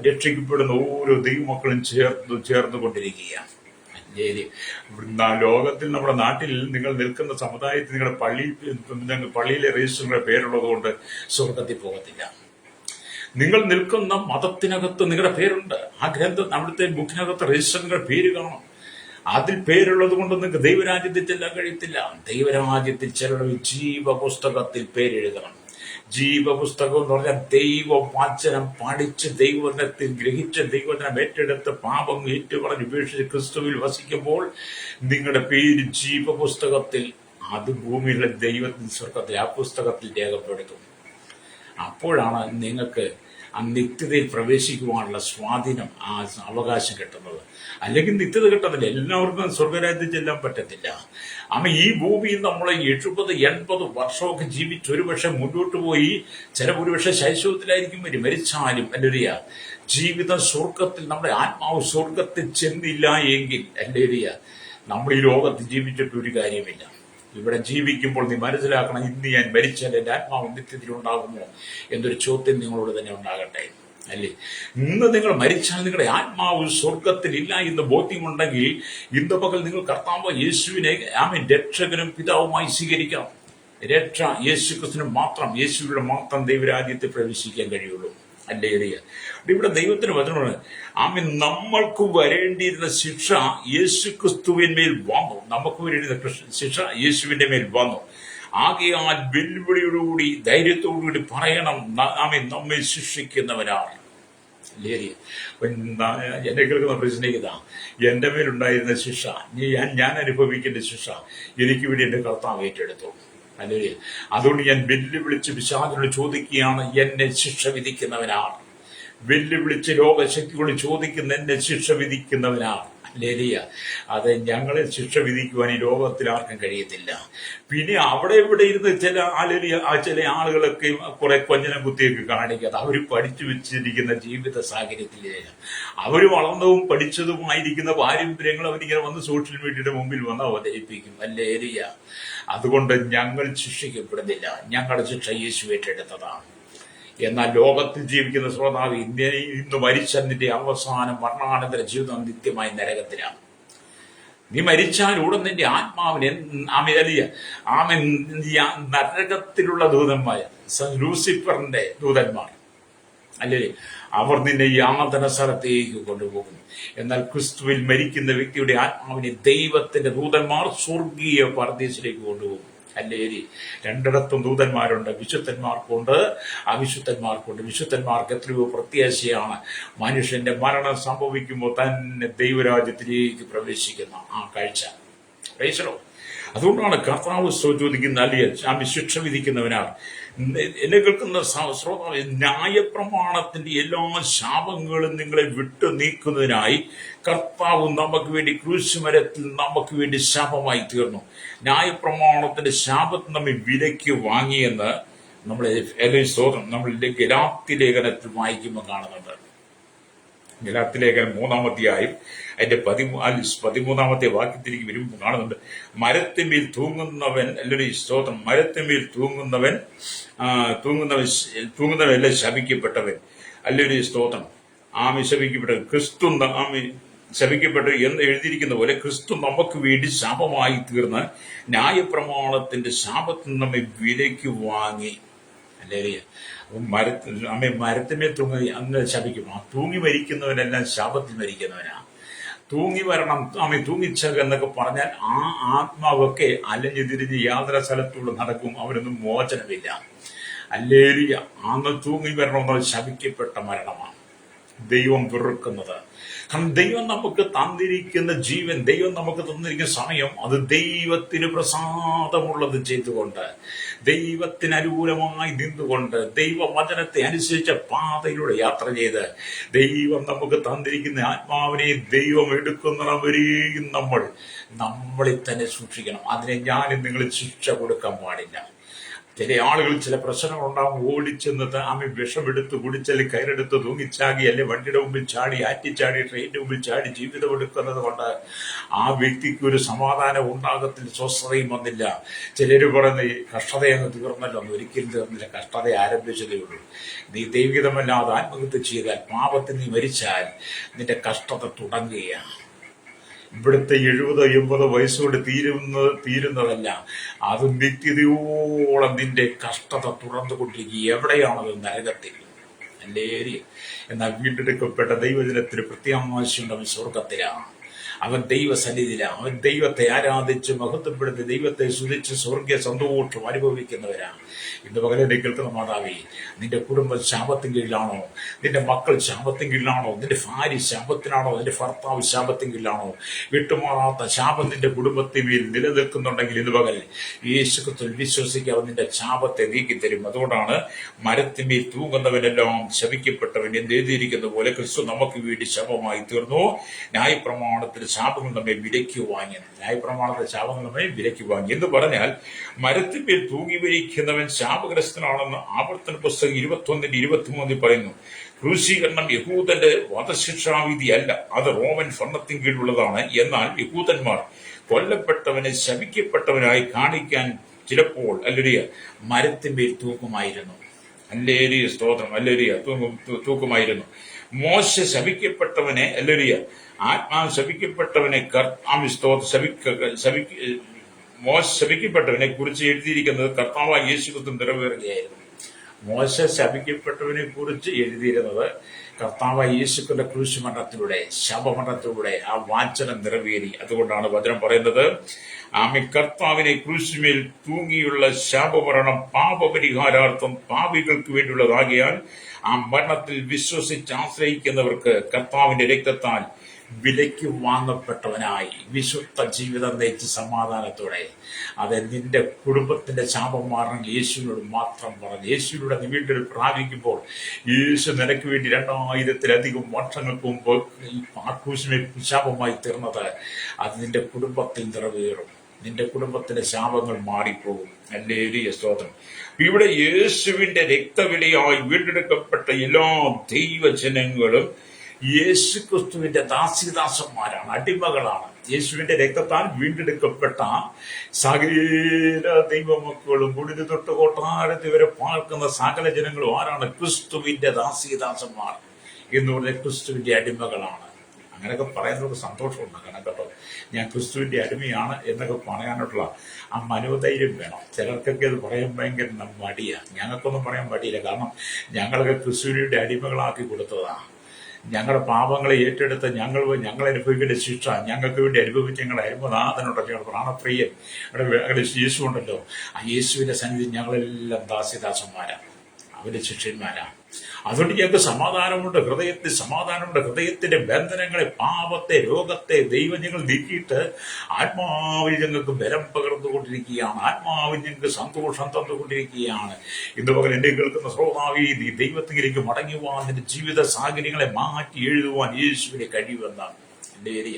രക്ഷിക്കപ്പെടുന്ന ഓരോ ദൈവമക്കളും ചേർന്നുകൊണ്ടിരിക്കുകയാണ്. ലോകത്തിൽ, നമ്മുടെ നാട്ടിൽ, നിങ്ങൾ നിൽക്കുന്ന സമുദായത്തിൽ, നിങ്ങളുടെ പള്ളിയിലെ രജിസ്റ്ററിന്റെ പേരുള്ളത് കൊണ്ട് സ്വർഗത്തിൽ പോകത്തില്ല. നിങ്ങൾ നിൽക്കുന്ന മതത്തിനകത്ത് നിങ്ങളുടെ പേരുണ്ട്. ആ ഗ്രന്ഥം, അവിടുത്തെ ബുക്കിനകത്ത് രജിസ്റ്ററിന്റെ പേര് കാണും. അതിൽ പേരുള്ളത് കൊണ്ട് നിങ്ങൾക്ക് ദൈവരാജ്യത്തിൽ ചെല്ലാൻ കഴിയത്തില്ല. ദൈവരാജ്യത്തിൽ ചിലരുടെ ജീവപുസ്തകത്തിൽ പേരെഴുതണം. ജീവപുസ്തകം എന്ന് പറഞ്ഞാൽ ദൈവവചനം പഠിച്ച്, ദൈവവചനത്തിൽ ഗ്രഹിച്ച്, ദൈവവചനം ഏറ്റെടുത്ത്, പാപം ഏറ്റുപറഞ്ഞ് ഉപേക്ഷിച്ച് ക്രിസ്തുവിൽ വസിക്കുമ്പോൾ നിങ്ങളുടെ പേര് ജീവപുസ്തകത്തിൽ അത് ഭൂമിയിലെ ദൈവത്തിന് സ്വർഗത്തിൽ ആ പുസ്തകത്തിൽ രേഖപ്പെടുത്തും. അപ്പോഴാണ് നിങ്ങൾക്ക് ആ നിത്യതയിൽ പ്രവേശിക്കുവാനുള്ള സ്വാധീനം, ആ അവകാശം കിട്ടുന്നത്. അല്ലെങ്കിൽ നിത്യത കിട്ടുന്നില്ല. എല്ലാവർക്കും സ്വർഗരാജ്യത്തിൽ ചെല്ലാൻ പറ്റത്തില്ല. ഈ ഭൂമിയിൽ നമ്മൾ 70-80 വർഷമൊക്കെ ജീവിച്ച് ഒരുപക്ഷെ മുന്നോട്ട് പോയി, ഒരുപക്ഷെ ശൈശവത്തിലായിരിക്കും മരിച്ചാലും അല്ലേരിയ ജീവിതം സ്വർഗത്തിൽ, നമ്മുടെ ആത്മാവ് സ്വർഗത്തിൽ ചെന്നില്ല എങ്കിൽ അല്ലേരിയ നമ്മൾ ഈ ലോകത്ത് ജീവിച്ചിട്ട് ഒരു കാര്യമില്ല. ഇവിടെ ജീവിക്കുമ്പോൾ നീ മനസ്സിലാക്കണം, ഇന്ന് ഞാൻ മരിച്ചാൽ എൻ്റെ ആത്മാവ് നിത്യത്തിൽ ഉണ്ടാകുമോ എന്നൊരു ചോദ്യം നിങ്ങളോട് തന്നെ ഉണ്ടാകട്ടെ. അല്ലേ, ഇന്ന് നിങ്ങൾ മരിച്ചാൽ നിങ്ങളുടെ ആത്മാവ് സ്വർഗത്തിലില്ല എന്ന് ബോധ്യമുണ്ടെങ്കിൽ ഇന്ന് പകൽ നിങ്ങൾ കർത്താവ് യേശുവിനെ രക്ഷകനും പിതാവുമായി സ്വീകരിക്കണം. രക്ഷ യേശുക്രിസ്തുവിന് മാത്രം, യേശുവിന്റെ മാത്രം ദൈവരാജ്യത്തിൽ പ്രവേശിക്കാൻ കഴിയുള്ളൂ. അല്ലേറിയ ഇവിടെ ദൈവത്തിന് വചനമാണ്, നമ്മൾക്ക് വരേണ്ടിയിരുന്ന ശിക്ഷ യേശുക്രിസ്തുവിന്മേൽ വന്നു. നമുക്ക് വരേണ്ടിയിരുന്ന ശിക്ഷ യേശുവിന്റെ മേൽ വന്നു. ആകയാൽ വെല്ലുവിളിയോടുകൂടി ധൈര്യത്തോടുകൂടി പറയണം, നമ്മെ ശിക്ഷിക്കുന്നവരാണ്. എന്നെ കേൾക്കുന്ന പ്രശ്നികത, എന്റെ മേലുണ്ടായിരുന്ന ശിക്ഷ, ഞാൻ അനുഭവിക്കേണ്ട ശിക്ഷ എനിക്ക് വേണ്ടി എന്റെ കർത്താവ് ഏറ്റെടുത്തു. അല്ലേ, അതുകൊണ്ട് ഞാൻ വെല്ലുവിളിച്ച് പിശാചിനോട് ചോദിക്കുകയാണ്, എന്നെ ശിക്ഷ വിധിക്കുന്നവനാണ്. വെല്ലുവിളിച്ച് ലോകശക്തിയോട് ചോദിക്കുന്ന എന്നെ ശിക്ഷ വിധിക്കുന്നവനാണ്. അല്ലേലിയ, അത് ഞങ്ങളെ ശിക്ഷ വിധിക്കുവാൻ ഈ ലോകത്തിൽ ആർക്കും കഴിയത്തില്ല. പിന്നെ അവിടെ ഇവിടെ ഇരുന്ന് ചില ആളുകളൊക്കെ കുറെ കൊഞ്ഞനം കുത്തിയൊക്കെ കാണിക്കാതെ അവർ പഠിച്ചു വെച്ചിരിക്കുന്ന ജീവിത സാഹചര്യത്തിലേക്ക് അവർ വളർന്നതും പഠിച്ചതുമായിരിക്കുന്ന പാരമ്പര്യങ്ങൾ അവരിങ്ങനെ വന്ന് സോഷ്യൽ മീഡിയയുടെ മുമ്പിൽ വന്ന് അവതരിപ്പിക്കും. അല്ലേലിയ, അതുകൊണ്ട് ഞങ്ങൾ ശിക്ഷിക്കപ്പെടുന്നില്ല, ഞങ്ങളുടെ ശിക്ഷ യേശു ഏറ്റെടുത്തതാണ്. എന്നാൽ ലോകത്തിൽ ജീവിക്കുന്ന ശ്രോതാവ് ഇന്ന് മരിച്ചതിന്റെ അവസാനം മരണാനന്തര ജീവിതം നിത്യമായി നരകത്തിലാണ്. നീ മരിച്ചാൽ ഉടൻ നിന്റെ ആത്മാവിനെ നരകത്തിലുള്ള ദൂതന്മാർ, ലൂസിഫറിന്റെ ദൂതന്മാർ അല്ലേ, അവർ നിന്നെ യാതന സ്ഥലത്തേക്ക് കൊണ്ടുപോകുന്നു. എന്നാൽ ക്രിസ്തുവിൽ മരിക്കുന്ന വ്യക്തിയുടെ ആത്മാവിനെ ദൈവത്തിന്റെ ദൂതന്മാർ സ്വർഗീയ പർദീസിലേക്ക് കൊണ്ടുപോകും. അല്ലേരി, രണ്ടിടത്തും ദൂതന്മാരുണ്ട്, വിശുദ്ധന്മാർക്കുണ്ട് അവിശുദ്ധന്മാർക്കുണ്ട്. വിശുദ്ധന്മാർക്ക് എത്രയോ പ്രത്യാശയാണ്, മനുഷ്യന്റെ മരണം സംഭവിക്കുമ്പോൾ തന്നെ ദൈവരാജ്യത്തിലേക്ക് പ്രവേശിക്കുന്ന ആ കാഴ്ച. അതുകൊണ്ടാണ് കർത്താവ് ചോദിക്കുന്ന, അല്ലെ ശിക്ഷ വിധിക്കുന്നവനാണ്. എന്നെ കേൾക്കുന്ന ശ്രോതാവ്, ന്യായപ്രമാണത്തിന്റെ എല്ലാ ശാപങ്ങളും നിങ്ങളെ വിട്ടു നീക്കുന്നതിനായി കർത്താവ് നമുക്ക് വേണ്ടി ക്രൂശുമരത്തിൽ നമുക്ക് വേണ്ടി ശാപമായി തീർന്നു. ന്യായപ്രമാണത്തിന്റെ ശാപത്ത് നമ്മെ വിലയ്ക്ക് വാങ്ങിയെന്ന് നമ്മൾ ഗലാത്യ ലേഖനത്തിൽ വായിക്കുമ്പോൾ കാണുന്നുണ്ട്. ഗലാത്യ ലേഖനം 3-ാം അധ്യായം അതിന്റെ 13-ാമത്തെ വാക്യത്തിലേക്ക് വരുമ്പോൾ കാണുന്നുണ്ട്, മരത്തിന്മേൽ തൂങ്ങുന്നവൻ മരത്തിന്മേൽ തൂങ്ങുന്നവനെല്ലാം ശപിക്കപ്പെട്ടവൻ. അല്ലൊരു സ്തോത്രം, ശപിക്കപ്പെട്ടവൻ ക്രിസ്തു ശപിക്കപ്പെട്ടു എന്ന് എഴുതിയിരിക്കുന്ന പോലെ ക്രിസ്തു നമുക്ക് വേണ്ടി ശാപമായി തീർന്ന് ന്യായപ്രമാണത്തിന്റെ ശാപത്തിൽ നമ്മെ വിലയ്ക്ക് വാങ്ങി. അല്ലേ, മരത്തിന്മേൽ തൂങ്ങി അങ്ങനെ ശപിക്കും. തൂങ്ങി മരിക്കുന്നവനെല്ലാം ശാപത്തിൽ മരിക്കുന്നവനാ. തൂങ്ങി വരണം, തൂങ്ങിച്ചക എന്നൊക്കെ പറഞ്ഞാൽ ആ ആത്മാവൊക്കെ അലഞ്ഞു തിരിഞ്ഞ് യാതൊരു സ്ഥലത്തൂടെ നടക്കും, അവനൊന്നും മോചനമില്ല. അല്ലേലിയ, തൂങ്ങി വരണമെന്നുള്ള ശപിക്കപ്പെട്ട മരണമാണ് ദൈവം വെറുക്കുന്നത്. കാരണം ദൈവം നമുക്ക് തന്നിരിക്കുന്ന ജീവൻ, ദൈവം നമുക്ക് തന്നിരിക്കുന്ന സമയം, അത് ദൈവത്തിന് പ്രസാദമുള്ളത് ചെയ്തുകൊണ്ട്, ദൈവത്തിന് അനുകൂലമായി നിന്നുകൊണ്ട്, ദൈവവചനത്തെ അനുസരിച്ച പാതയിലൂടെ യാത്ര ചെയ്ത്, ദൈവം നമുക്ക് തന്നിരിക്കുന്ന ആത്മാവിനെ ദൈവം എടുക്കുന്നവരെയും നമ്മളിൽ തന്നെ സൂക്ഷിക്കണം. അതിനെ ഞാനും നിങ്ങൾ ശിക്ഷ കൊടുക്കാൻ പാടില്ല. ചില ആളുകൾ ചില പ്രശ്നങ്ങൾ ഉണ്ടാകും, ഓടിച്ചെന്ന് വിഷമെടുത്ത് കുടിച്ചല്ലേ, കയറെടുത്ത് തൂങ്ങിച്ചാടി, അല്ലെ വണ്ടിയുടെ മുമ്പിൽ ചാടി, ആറ്റിച്ചാടി, ട്രെയിനിന്റെ മുമ്പിൽ ചാടി ജീവിതം എടുക്കുന്നത് കൊണ്ട് ആ വ്യക്തിക്ക് ഒരു സമാധാനം ഉണ്ടാകത്തില്ല, സ്വസ്ഥതയും വന്നില്ല. ചിലര് പറയുന്ന കഷ്ടതയങ്ങ് തീർന്നല്ലോ. ഒരിക്കലും തീർന്നില്ല, കഷ്ടത ആരംഭിച്ചതേ ഉള്ളൂ. നീ ദൈവികമല്ലാതെ ആത്മഹത്യ ചെയ്താൽ, പാപത്തിൽ നീ മരിച്ചാൽ നിന്റെ കഷ്ടത തുടങ്ങുകയാണ്. ഇവിടുത്തെ 70-80 വയസ്സോട് തീരുന്നതല്ല, അത് നിത്യതയോളം നിന്റെ കഷ്ടത തുടർന്നുകൊണ്ടിരിക്കുക. എവിടെയാണത്? നരകത്തിൽ. അല്ലേ, എന്നാൽ വീണ്ടെടുക്കപ്പെട്ട ദൈവജനത്തിന് പ്രത്യാശയുണ്ടവൻ സ്വർഗത്തിലാണ്. അവൻ ദൈവസന്നിധിയിലാണ്. അവൻ ദൈവത്തെ ആരാധിച്ച് മഹത്വപ്പെടുത്തി ദൈവത്തെ സ്തുതിച്ച് സ്വർഗീയ സന്തോഷം അനുഭവിക്കുന്നവരാണ്. ഇന്ന് പകരം കേൾക്കുന്ന മാതാവേ, നിന്റെ കുടുംബം ശാപത്തിൻ കീഴിലാണോ? നിന്റെ മക്കൾ ശാപത്തിൻ കീഴിലാണോ? നിന്റെ ഭാര്യ ശാപത്തിനാണോ? നിന്റെ ഭർത്താവ് ശാപത്തിൻ കീഴിലാണോ? വിട്ടുമാറാത്ത ശാപം നിന്റെ കുടുംബത്തിൽ നിലനിൽക്കുന്നുണ്ടെങ്കിൽ ഇന്ന് പകൽ യേശുക്രിസ്തുവിൽ വിശ്വസിക്കാതെ നിന്റെ ശാപത്തെ നീക്കിത്തരും. അതുകൊണ്ടാണ് മരത്തിന്മേൽ തൂങ്ങുന്നവനെല്ലാം ശപിക്കപ്പെട്ടവൻ എന്ന് എഴുതിയിരിക്കുന്ന പോലെ ക്രിസ്തു നമുക്ക് വേണ്ടി ശാപമായി തീർന്നു. ന്യായപ്രമാണത്തിൽ ശാപങ്ങൾ നമ്മെ വിലയ്ക്ക് വാങ്ങി. ന്യായപ്രമാണത്തിൽ ശാപങ്ങൾ നമ്മെ വിലയ്ക്ക് വാങ്ങി എന്ന് പറഞ്ഞാൽ മരത്തിന്മേൽ തൂങ്ങി വരിക്കുന്നവൻ ശാപഗ്രസ്തനാണെന്ന് ആവർത്തന പുസ്തകം 21:23 പറയുന്നു. ക്രൂശീകരണം യഹൂദന്റെ വധശിക്ഷാവിധി അല്ല, അത് റോമൻ ഭരണത്തിൻ കീഴിലുള്ളതാണ്. എന്നാൽ യഹൂദന്മാർ കൊല്ലപ്പെട്ടവനെ ശപിക്കപ്പെട്ടവനായി കാണിക്കാൻ ചിലപ്പോൾ അല്ലേലിയ മരത്തിന്മേൽ തൂക്കുമായിരുന്നു. അല്ലേലിയ സ്തോത്രം, അല്ലേലിയ തൂക്കുമായിരുന്നു. മോശ ശപിക്കപ്പെട്ടവനെ അല്ലേലിയ ആത്മാവ് ശപിക്കപ്പെട്ടവനെ മോശ ശപിക്കപ്പെട്ടവനെ കുറിച്ച് എഴുതിയിരിക്കുന്നത് കർത്താവായ യേശുക്രിസ്തു നിറവേറുകയായിരുന്നു. മോശ ശപിക്കപ്പെട്ടവനെ കുറിച്ച് എഴുതിയിരുന്നത് കർത്താവായ യേശുക്രിസ്തുവിന്റെ ക്രൂശുമരണത്തിലൂടെ, ശവമരണത്തിലൂടെ ആ വാചനം നിറവേറി. അതുകൊണ്ടാണ് വചനം പറയുന്നത്, കർത്താവിനെ ക്രൂശുമേൽ തൂങ്ങിയുള്ള ശാപമരണം പാപപരിഹാരാർത്ഥം പാപികൾക്ക് വേണ്ടിയുള്ളതാകിയാൽ ആ മരണത്തിൽ വിശ്വസിച്ച് ആശ്രയിക്കുന്നവർക്ക് കർത്താവിന്റെ രക്തത്താൽ വിലയ്ക്ക് വാങ്ങപ്പെട്ടവനായി വിശുദ്ധ ജീവിതം നയിച്ച് സമാധാനത്തോടെ. അത് നിന്റെ കുടുംബത്തിന്റെ ശാപം മാറണം യേശുവിനോട് മാത്രം പറഞ്ഞു. യേശുവിലൂടെ നീ വീണ്ടും പ്രാപിക്കുമ്പോൾ യേശു നിനക്ക് വേണ്ടി 2000-ലധികം വർഷങ്ങൾക്ക് മുമ്പ് ആ ക്രൂശിനെ ശാപമായി തീർന്നത് അത് നിന്റെ കുടുംബത്തിൽ നിറവേറും. നിന്റെ കുടുംബത്തിന്റെ ശാപങ്ങൾ മാറിപ്പോകും. ഹല്ലേലൂയ, സ്തോത്രം. ഇവിടെ യേശുവിന്റെ രക്തവിലയായി വീണ്ടെടുക്കപ്പെട്ട എല്ലാ ദൈവജനങ്ങളും യേശുക്രിസ്തുവിന്റെ ദാസിദാസന്മാരാണ്, അടിമകളാണ്. യേശുവിന്റെ രക്തത്താൽ വീണ്ടെടുക്കപ്പെട്ട സകല ദൈവമക്കളും കുടിന് തൊട്ട് കൊട്ടാരത്തിൽ വരെ പാർക്കുന്ന സകല ജനങ്ങളും ആരാണ്? ക്രിസ്തുവിന്റെ ദാസിദാസന്മാർ എന്ന് പറഞ്ഞ ക്രിസ്തുവിന്റെ അടിമകളാണ്. അങ്ങനെയൊക്കെ പറയുന്നവർക്ക് സന്തോഷമുണ്ട്. കാരണം കേട്ടോ, ഞാൻ ക്രിസ്തുവിന്റെ അടിമയാണ് എന്നൊക്കെ പറയാനുള്ള ആ മനോധൈര്യം വേണം. ചിലർക്കൊക്കെ അത് പറയാൻ ഭയങ്കര മടിയാണ്. ഞങ്ങൾക്കൊന്നും പറയാൻ മടിയില്ല. കാരണം ഞങ്ങളൊക്കെ ക്രിസ്തുവിന്റെ അടിമകളാക്കി കൊടുത്തതാണ്. ഞങ്ങളുടെ പാപങ്ങളെ ഏറ്റെടുത്ത് ഞങ്ങൾ അനുഭവിക്കേണ്ട ശിക്ഷ ഞങ്ങൾക്ക് വേണ്ടി അനുഭവിച്ച് ഞങ്ങളുടെ അരുമനാഥനുണ്ടല്ലോ, ഞങ്ങളുടെ പ്രാണപ്രിയൻ യേശു ഉണ്ടല്ലോ. ആ യേശുവിന്റെ സന്നിധി ഞങ്ങളെല്ലാം ദാസിദാസന്മാരാണ്, അവന്റെ ശിഷ്യന്മാരാണ്. അതുകൊണ്ട് ഞങ്ങൾക്ക് സമാധാനമുണ്ട്, ഹൃദയത്തിൽ സമാധാനമുണ്ട്. ഹൃദയത്തിന്റെ ബന്ധനങ്ങളെ, പാപത്തെ, രോഗത്തെ ദൈവം ഞങ്ങൾ നീക്കിയിട്ട് ആത്മാവിൽ ഞങ്ങൾക്ക് ബലം പകർന്നുകൊണ്ടിരിക്കുകയാണ്. ആത്മാവിൽ ഞങ്ങൾക്ക് സന്തോഷം തന്നുകൊണ്ടിരിക്കുകയാണ്. ഇന്ന് പകരം എന്നെ കേൾക്കുന്ന ശ്രോതാവി, നീ ദൈവത്തിലേക്ക് മടങ്ങി പോകാൻ, നിന്റെ ജീവിത സാഹചര്യങ്ങളെ മാറ്റി എഴുതുവാൻ യേശുവിനെ കഴിയുമെന്നാണ് എൻ്റെ ഏരിയ.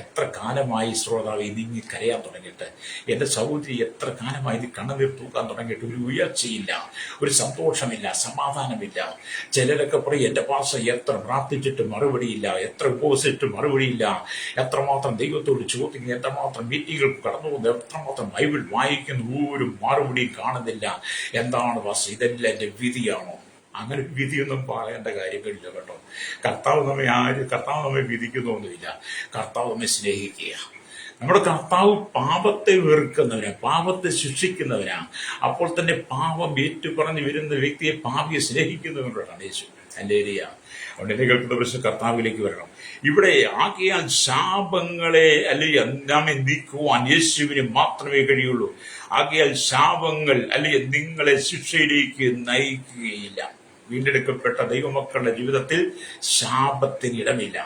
എത്ര കാലമായി ശ്രോതാവ് ഇതിങ്ങി കരയാൻ തുടങ്ങിയിട്ട്, എൻ്റെ സഹോദരി എത്ര കാലമായി ഇത് കണ്ണുനീർ തൂക്കാൻ തുടങ്ങിയിട്ട് ഒരു ഉയർച്ചയില്ല, ഒരു സന്തോഷമില്ല, സമാധാനമില്ല. ചിലരൊക്കെ പറയും, എൻ്റെ പാസ്റ്റർ എത്ര പ്രാർത്ഥിച്ചിട്ട് മറുപടിയില്ല, എത്ര ഉപവസിച്ചിട്ട് മറുപടിയില്ല, എത്രമാത്രം ദൈവത്തോട് ചോദിക്കുന്നു, എത്രമാത്രം മീറ്റിങ്ങുകൾ കടന്നു പോകുന്നു, എത്രമാത്രം ബൈബിൾ വായിക്കുന്നു, ഒരു മറുപടിയും കാണുന്നില്ല. എന്താണ് പാസ്റ്റർ, ഇതെല്ലാം എൻ്റെ വിധിയാണോ? അങ്ങനെ വിധിയൊന്നും പറയേണ്ട കാര്യങ്ങളില്ല കേട്ടോ. കർത്താവ് നമ്മെ വിധിക്കുന്നൊന്നുമില്ല. കർത്താവ് നമ്മെ സ്നേഹിക്കുക. നമ്മുടെ കർത്താവ് പാപത്തെ വെറുക്കുന്നവനാണ്, പാപത്തെ ശിക്ഷിക്കുന്നവനാ. അപ്പോൾ തന്നെ പാപം ഏറ്റുപറഞ്ഞു വരുന്ന വ്യക്തിയെ പാപിയെ സ്നേഹിക്കുന്നവരോടാണ് യേശു. ഹല്ലേലൂയ. അതുകൊണ്ട് എന്നെ കേൾക്കുന്ന പ്രശ്നം കർത്താവിലേക്ക് വരണം. ഇവിടെ ആകയാൽ ശാപങ്ങളെ അല്ലെങ്കിൽ നമ്മെ നീക്കുവാൻ യേശുവിന് മാത്രമേ കഴിയുള്ളൂ. ആകയാൽ ശാപങ്ങൾ അല്ലെങ്കിൽ നിങ്ങളെ ശിക്ഷയിലേക്ക് നയിക്കുകയില്ല. വീണ്ടെടുക്കപ്പെട്ട ദൈവമക്കളുടെ ജീവിതത്തിൽ ശാപത്തിന് ഇടമില്ല.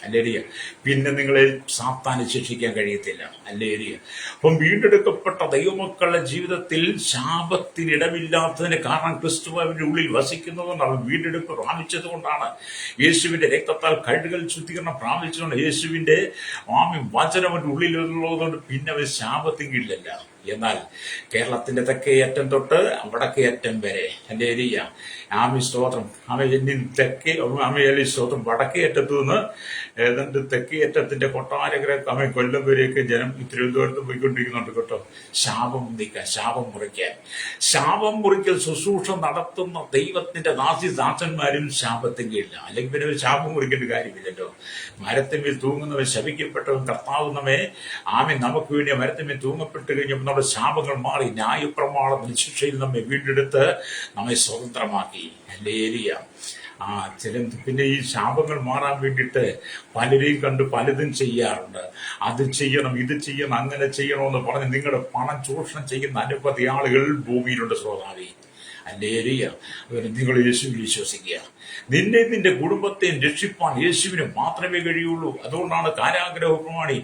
ഹല്ലേലൂയ. പിന്നെ നിങ്ങളെ സാത്താന് ശിക്ഷിക്കാൻ കഴിയത്തില്ല. ഹല്ലേലൂയ. അപ്പം വീണ്ടെടുക്കപ്പെട്ട ദൈവമക്കളുടെ ജീവിതത്തിൽ ശാപത്തിനിടമില്ലാത്തതിന് കാരണം ക്രിസ്തു അവരുടെ ഉള്ളിൽ വസിക്കുന്നതുകൊണ്ടാണ്. അവൻ വീണ്ടെടുപ്പ് പ്രാപിച്ചത് കൊണ്ടാണ്. യേശുവിന്റെ രക്തത്താൽ കഴുകൽ ശുദ്ധീകരണം പ്രാപിച്ചതുകൊണ്ട്, യേശുവിന്റെ വചനം അവന്റെ ഉള്ളിലുള്ളതുകൊണ്ട് പിന്നെ അവൻ ശാപത്തിന് കീഴിലല്ല. എന്നാൽ കേരളത്തിന്റെ തെക്കേ അറ്റം തൊട്ട് വടക്കേ അറ്റം വരെ ഹല്ലേലൂയ ആമി സ്തോത്രം, സ്തോത്രം, വടക്കേ അറ്റത്തു നിന്ന് ഏതാണ്ട് തെക്കേ അറ്റത്തിന്റെ കൊട്ടാരക്കര കൊല്ലം വരെയൊക്കെ ജനം തിരുവനന്തപുരത്ത് പോയിക്കൊണ്ടിരിക്കുന്നുണ്ട് കേട്ടോ. ശാപം നീക്കാൻ, ശാപം മുറിക്കാൻ. ശാപം മുറിക്കൽ ശുശ്രൂഷ നടത്തുന്ന ദൈവത്തിന്റെ ദാസന്മാരും ശാപത്തിന് കീഴില്ല. അല്ലെങ്കിൽ പിന്നെ ഒരു ശാപം മുറിക്കേണ്ട കാര്യമില്ലല്ലോ. മരത്തിന്മേൽ തൂങ്ങുന്നവൻ ശപിക്കപ്പെട്ടവൻ കർത്താവ് നമ്മെ നമുക്ക് വേണ്ടി മരത്തിന്മേൽ തൂങ്ങപ്പെട്ട് കഴിഞ്ഞപ്പോൾ നമ്മുടെ ശാപങ്ങൾ മാറി ന്യായപ്രമാണത്തിന്റെ ശിക്ഷയിൽ നമ്മെ വീണ്ടെടുത്ത് നമ്മെ സ്വതന്ത്രമാക്കി. ഹല്ലേലൂയ. ആ ചില പിന്നെ ഈ ശാപങ്ങൾ മാറാൻ വേണ്ടിയിട്ട് പലരെയും കണ്ട് പലതും ചെയ്യാറുണ്ട്. അത് ചെയ്യണം, ഇത് ചെയ്യണം, അങ്ങനെ ചെയ്യണമെന്ന് പറഞ്ഞ് നിങ്ങളുടെ പണം ചൂഷണം ചെയ്യുന്ന അനവധി ആളുകൾ ഭൂമിയിലുണ്ട് ശ്രോതാവേ. ഹല്ലേലൂയ. നിങ്ങൾ യേശുവിൽ വിശ്വസിക്കുക. നിന്നെ നിന്റെ കുടുംബത്തെയും രക്ഷിപ്പാൻ യേശുവിന് മാത്രമേ കഴിയുള്ളൂ. അതുകൊണ്ടാണ് കാരാഗ്രഹ പ്രമാണി